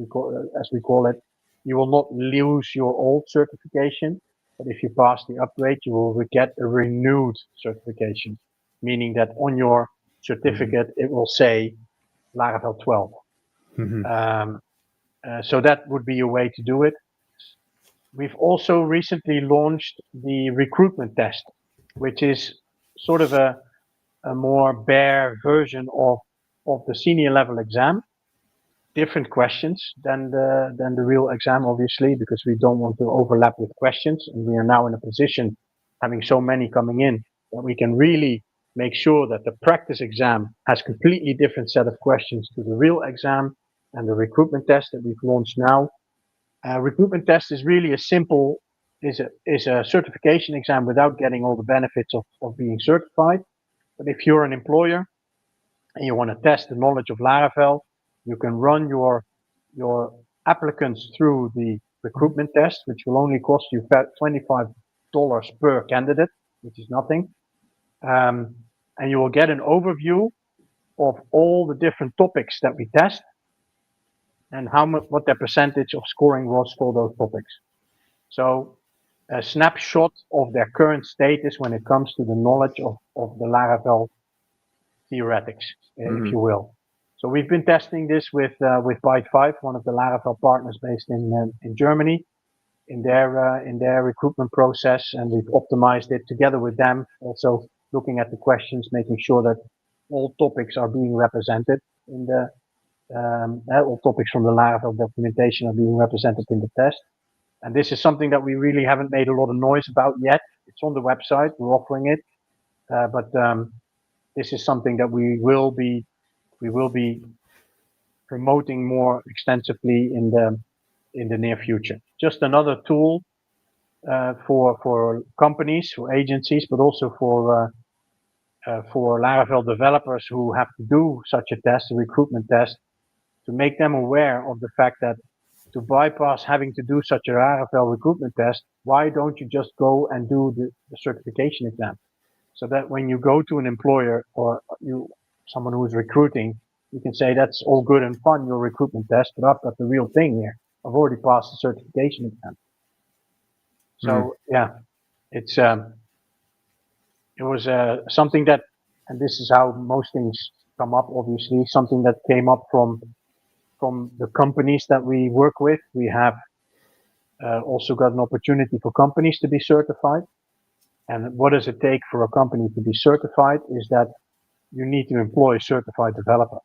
we call it, you will not lose your old certification. But if you pass the upgrade, you will get a renewed certification, meaning that on your certificate, it will say Laravel 12. So that would be a way to do it. We've also recently launched the recruitment test, which is sort of a more bare version of the senior level exam. Different questions than the real exam, obviously, because we don't want to overlap with questions. And we are now in a position, having so many coming in, that we can really make sure that the practice exam has completely different set of questions to the real exam. And the recruitment test that we've launched now. Recruitment test is really is a certification exam without getting all the benefits of being certified. But if you're an employer and you want to test the knowledge of Laravel, you can run your applicants through the recruitment test, which will only cost you $25 per candidate, which is nothing. And you will get an overview of all the different topics that we test and what their percentage of scoring was for those topics. So a snapshot of their current status when it comes to the knowledge of the Laravel theoretics, if you will. So we've been testing this with Byte5, one of the Laravel partners based in Germany, in their recruitment process, and we've optimized it together with them. Also looking at the questions, making sure that all topics are being represented in the all topics from the Laravel documentation are being represented in the test. And this is something that we really haven't made a lot of noise about yet. It's on the website, we're offering it, but this is something that we will be promoting more extensively in the near future. Just another tool for companies, for agencies, but also for Laravel developers who have to do such a test, a recruitment test, to make them aware of the fact that to bypass having to do such a Laravel recruitment test, why don't you just go and do the certification exam? So that when you go to an employer or someone who's recruiting, you can say, that's all good and fun, your recruitment test, but I've got the real thing here. I've already passed the certification exam. So yeah, it was something that, and this is how most things come up, obviously, something that came up from the companies that we work with. We have also got an opportunity for companies to be certified. And what does it take for a company to be certified is that you need to employ a certified developer.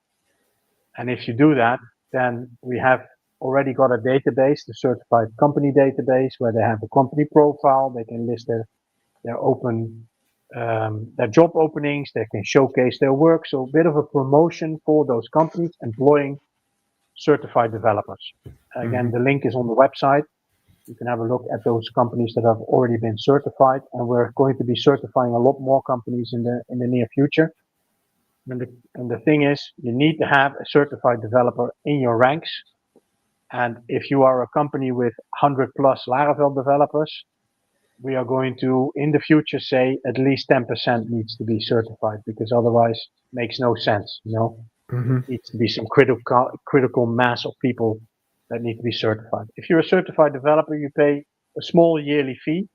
And if you do that, then we have already got a database, the certified company database, where they have a company profile. They can list their open, their job openings. They can showcase their work. So a bit of a promotion for those companies employing certified developers. Again, the link is on the website. You can have a look at those companies that have already been certified, and we're going to be certifying a lot more companies in the near future. And the thing is, you need to have a certified developer in your ranks. And if you are a company with 100 plus Laravel developers, we are going to, in the future, say at least 10% needs to be certified, because otherwise it makes no sense, you know? It needs to be some critical mass of people that need to be certified. If you're a certified developer, you pay a small yearly fee.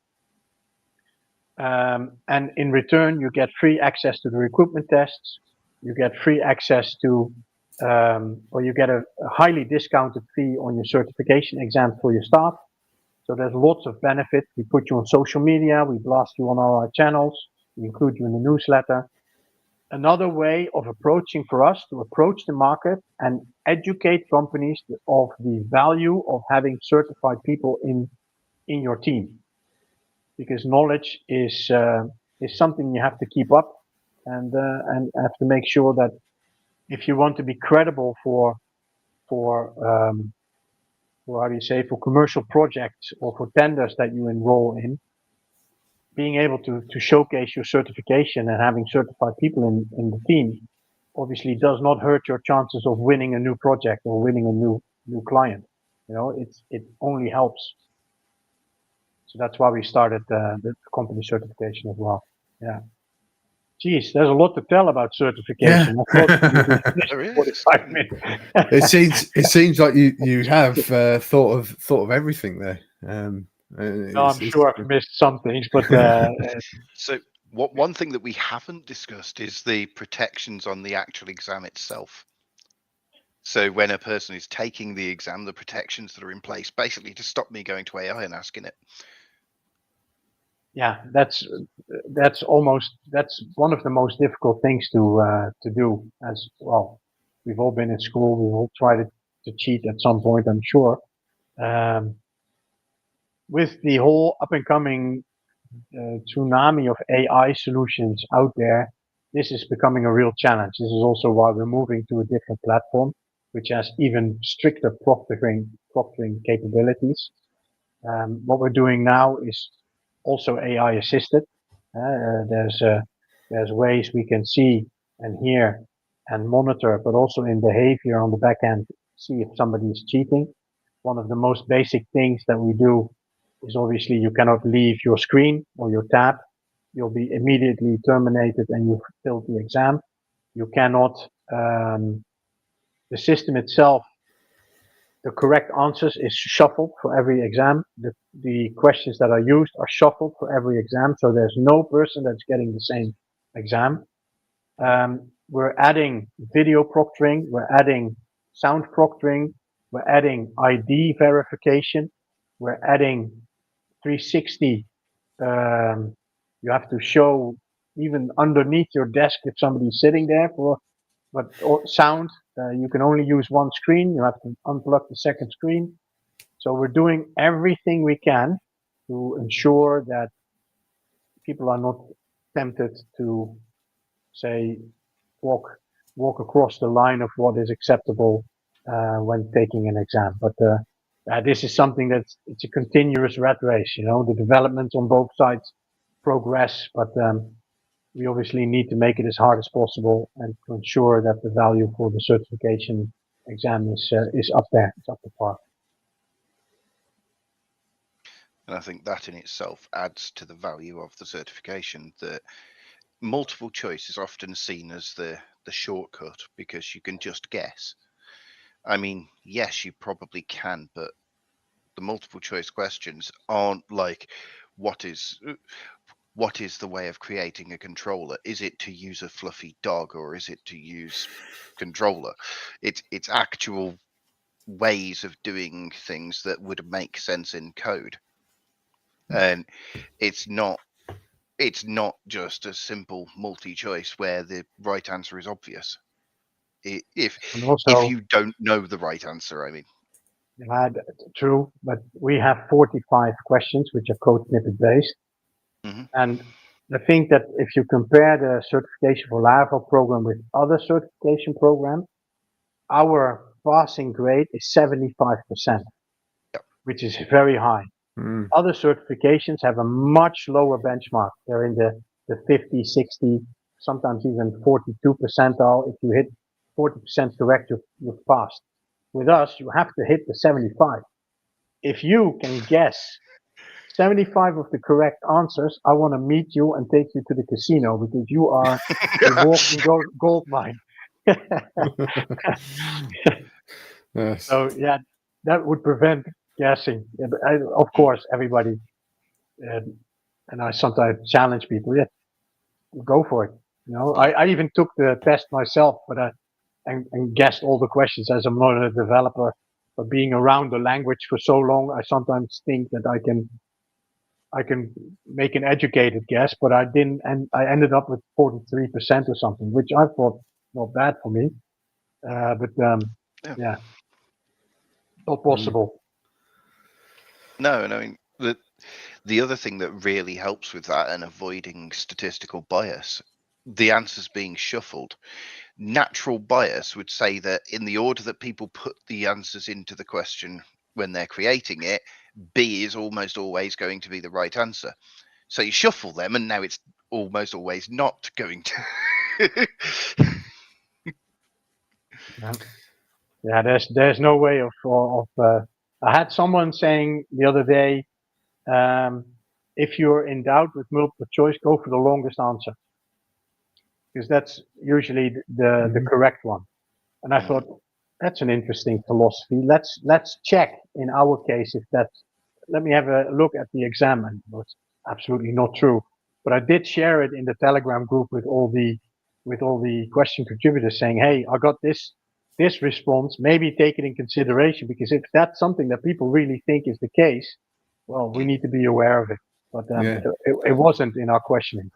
And in return, you get free access to the recruitment tests. You get free access to, or you get a highly discounted fee on your certification exam for your staff. So there's lots of benefit. We put you on social media. We blast you on our channels. We include you in the newsletter. Another way of approaching for us to approach the market and educate companies of the value of having certified people in your team, because knowledge is something you have to keep up and have to make sure that if you want to be credible for how do you say, for commercial projects or for tenders that you enroll in, being able to showcase your certification and having certified people in the team obviously does not hurt your chances of winning a new project or winning a new client. You know, it only helps. So that's why we started the company certification as well. Yeah. Geez, there's a lot to tell about certification. Yeah. I thought There is. 45 minutes. It seems like you have thought of everything there. No, I'm sure I've missed some things, but So one thing that we haven't discussed is the protections on the actual exam itself. So when a person is taking the exam, the protections that are in place, basically to stop me going to AI and asking it. yeah, that's one of the most difficult things to do. As well, we've all been in school. We've all tried to cheat at some point, I'm sure. With the whole up and coming tsunami of AI solutions out there, this is becoming a real challenge. This is also why we're moving to a different platform, which has even stricter proctoring capabilities. What we're doing now is also AI assisted. There's ways we can see and hear and monitor, but also in behavior on the back end, see if somebody is cheating. One of the most basic things that we do is obviously you cannot leave your screen or your tab. You'll be immediately terminated and you've failed the exam. You cannot, the system itself, the correct answers is shuffled for every exam. The questions that are used are shuffled for every exam. So there's no person that's getting the same exam. We're adding video proctoring. We're adding sound proctoring. We're adding ID verification. We're adding 360. You have to show even underneath your desk if somebody's sitting there but sound. You can only use one screen. You have to unplug the second screen. So we're doing everything we can to ensure that people are not tempted to, say, walk across the line of what is acceptable when taking an exam. But this is something it's a continuous rat race. The developments on both sides progress, but we obviously need to make it as hard as possible and to ensure that the value for the certification exam is up there. It's up to par. And I think that in itself adds to the value of the certification, that multiple choice is often seen as the shortcut because you can just guess. I mean, yes, you probably can, but the multiple choice questions aren't like, what is the way of creating a controller? Is it to use a fluffy dog or is it to use controller? It's actual ways of doing things that would make sense in code. And it's not just a simple multi-choice where the right answer is obvious. If you don't know the right answer, I mean. True, but we have 45 questions which are code snippet based. Mm-hmm. And I think that if you compare the certification for Laravel program with other certification programs, our passing grade is 75%, which is very high. Other certifications have a much lower benchmark. They're in the 50, 60, sometimes even 42 percentile. If you hit 40% correct, you've passed. With us, you have to hit the 75. If you can guess 75 of the correct answers, I want to meet you and take you to the casino because you are a walking gold mine. Yes. So yeah, that would prevent guessing. Yeah, but of course, everybody, and I sometimes challenge people. Yeah, go for it. I even took the test myself, but and guessed all the questions as I'm not a developer. But being around the language for so long, I sometimes think that I can make an educated guess, but I didn't, and I ended up with 43% or something, which I thought not bad for me. Yeah, not possible. No, and I mean the other thing that really helps with that and avoiding statistical bias, the answers being shuffled. Natural bias would say that in the order that people put the answers into the question when they're creating it, B is almost always going to be the right answer. So you shuffle them, and now it's almost always not going to. Yeah, there's no way of. I had someone saying the other day, if you're in doubt with multiple choice, go for the longest answer, because that's usually the correct one. And I thought that's an interesting philosophy. Let's check in our case if that's. Let me have a look at the exam, and it's absolutely not true. But I did share it in the Telegram group with all the question contributors, saying, "Hey, I got this response. Maybe take it in consideration, because if that's something that people really think is the case, well, we need to be aware of it." But it wasn't in our questioning.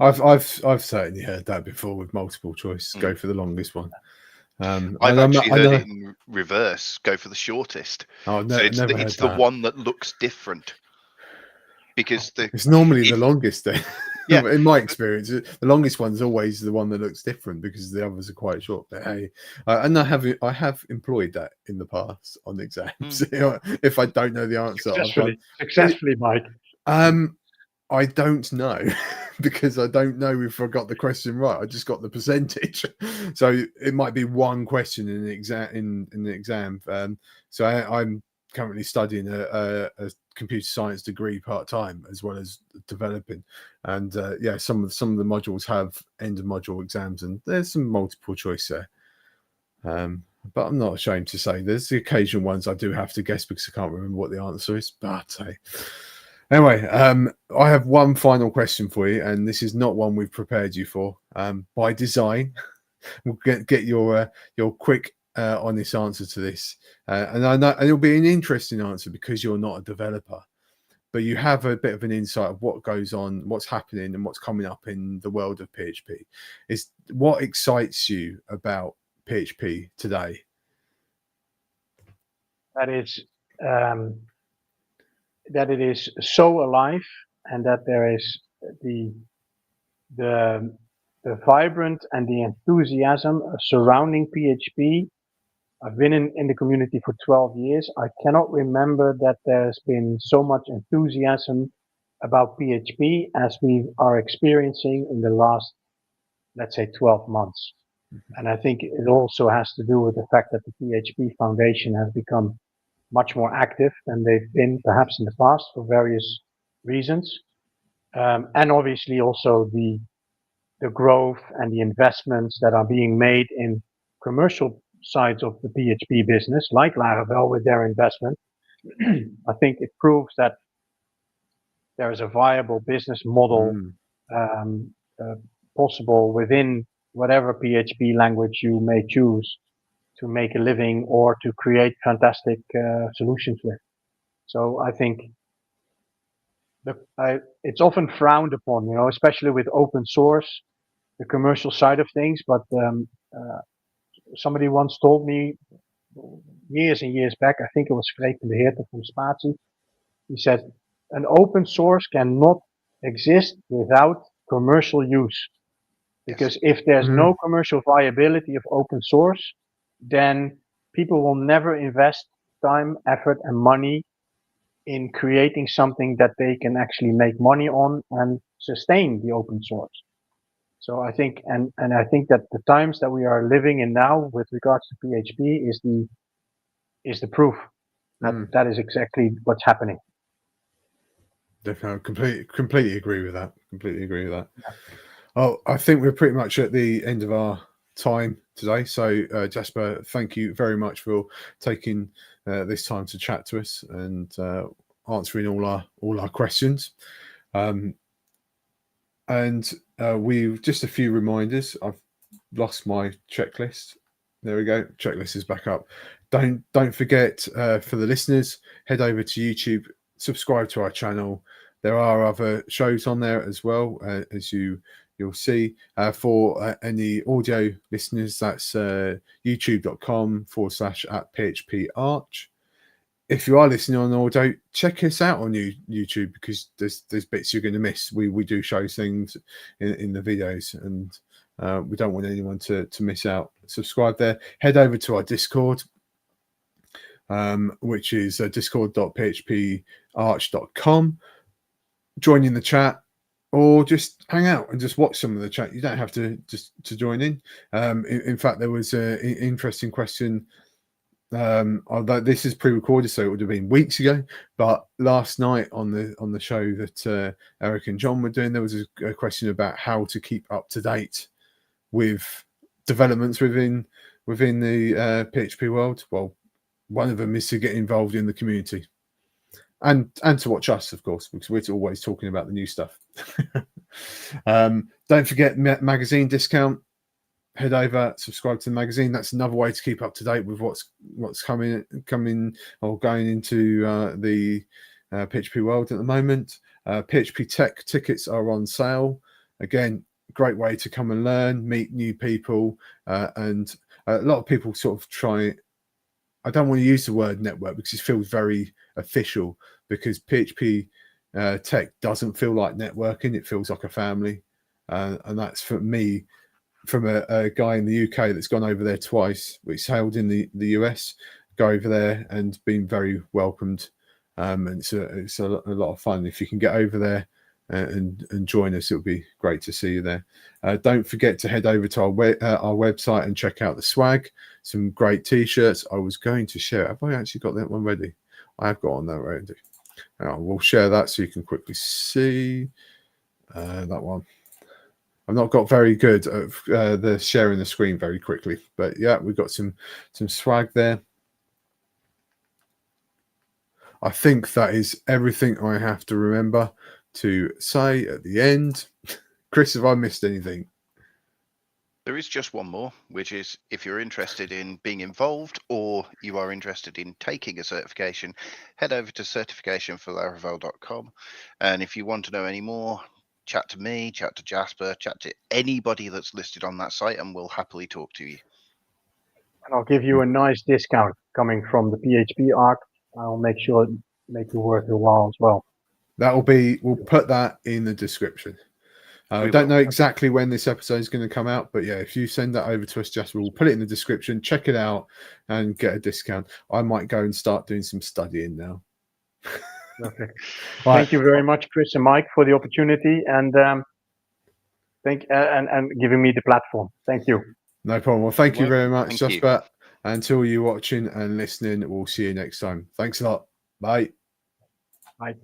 I've certainly heard that before with multiple choice. Go for the longest one. I've actually heard it in reverse. Go for the shortest. Oh, no, so it's the one that looks different, because it's normally the longest then. Yeah. In my experience, the longest one's always the one that looks different because the others are quite short. But hey, and I have employed that in the past on exams. If I don't know the answer, Successfully, Mike. I don't know because I don't know if I got the question right. I just got the percentage, so it might be one question in the exam. In the exam, so I'm currently studying a computer science degree part time as well as developing, and yeah, some of the modules have end of module exams, and there's some multiple choice there. But I'm not ashamed to say there's the occasional ones I do have to guess because I can't remember what the answer is. But hey. Anyway, I have one final question for you, and this is not one we've prepared you for. By design, we'll get your quick, honest answer to this, and I know it'll be an interesting answer because you're not a developer, but you have a bit of an insight of what goes on, what's happening, and what's coming up in the world of PHP. Is what excites you about PHP today? That is that it is so alive, and that there is the vibrant and the enthusiasm surrounding PHP. I've been in the community for 12 years. I cannot remember that there's been so much enthusiasm about PHP as we are experiencing in the last, let's say, 12 months. And I think it also has to do with the fact that the PHP Foundation has become much more active than they've been perhaps in the past for various reasons. And obviously also the growth and the investments that are being made in commercial sides of the PHP business, like Laravel with their investment. I think it proves that there is a viable business model possible within whatever PHP language you may choose to make a living or to create fantastic solutions with. So I think it's often frowned upon, especially with open source, the commercial side of things. But somebody once told me years and years back, I think it was Freek de Heerte from Spatie, he said, an open source cannot exist without commercial use. Because if there's no commercial viability of open source, then people will never invest time, effort, and money in creating something that they can actually make money on and sustain the open source. So I think, and I think that the times that we are living in now with regards to PHP is the proof that that is exactly what's happening. Definitely, completely agree with that. Completely agree with that. Yeah. Oh, I think we're pretty much at the end of our time today. So, Jasper, thank you very much for taking this time to chat to us and answering all our questions. And we've just a few reminders. I've lost my checklist. There we go. Checklist is back up. Don't forget, for the listeners, head over to YouTube, subscribe to our channel. There are other shows on there as well, as you'll see. For any audio listeners, that's youtube.com/@PHPArch. If you are listening on audio, check us out on YouTube because there's bits you're going to miss. We do show things in the videos, and we don't want anyone to miss out. Subscribe there. Head over to our Discord, which is discord.phparch.com. Join in the chat, or just hang out and just watch some of the chat. You don't have to just to join in. In fact, there was an interesting question. Although this is pre-recorded, so it would have been weeks ago. But last night on the show that Eric and John were doing, there was a question about how to keep up to date with developments within the PHP world. Well, one of them is to get involved in the community. And to watch us, of course, because we're always talking about the new stuff. Don't forget magazine discount. Head over, subscribe to the magazine. That's another way to keep up to date with what's coming or going into the PHP world at the moment. PHP Tech tickets are on sale. Again, great way to come and learn, meet new people, and a lot of people sort of try. I don't want to use the word network because it feels very official, because PHP Tech doesn't feel like networking. It feels like a family. And that's, for me, from a guy in the UK that's gone over there twice, which sailed in the US, go over there and been very welcomed. And it's a lot of fun. If you can get over there and join us. It would be great to see you there. Don't forget to head over to our website and check out the swag. Some great t-shirts. I was going to share. Have I actually got that one ready? I have got on that ready. We'll share that so you can quickly see that one. I've not got very good at the sharing the screen very quickly, but yeah, we've got some swag there. I think that is everything I have to remember to say at the end. Chris, have I missed anything? There is just one more, which is if you're interested in being involved or you are interested in taking a certification, head over to certificationforlaravel.com. And if you want to know any more, chat to me, chat to Jasper, chat to anybody that's listed on that site, and we'll happily talk to you. And I'll give you a nice discount coming from the PHP arc. I'll make sure it make you worth your while as well. We'll put that in the description. I don't know exactly when this episode is going to come out, but yeah, if you send that over to us, Jasper, we'll put it in the description. Check it out and get a discount. I might go and start doing some studying now. Okay. Thank you very much, Chris and Mike, for the opportunity and giving me the platform. Thank you. No problem. Well, thank you very much, Thank Jasper. Until you're watching and listening, we'll see you next time. Thanks a lot. Bye. Bye.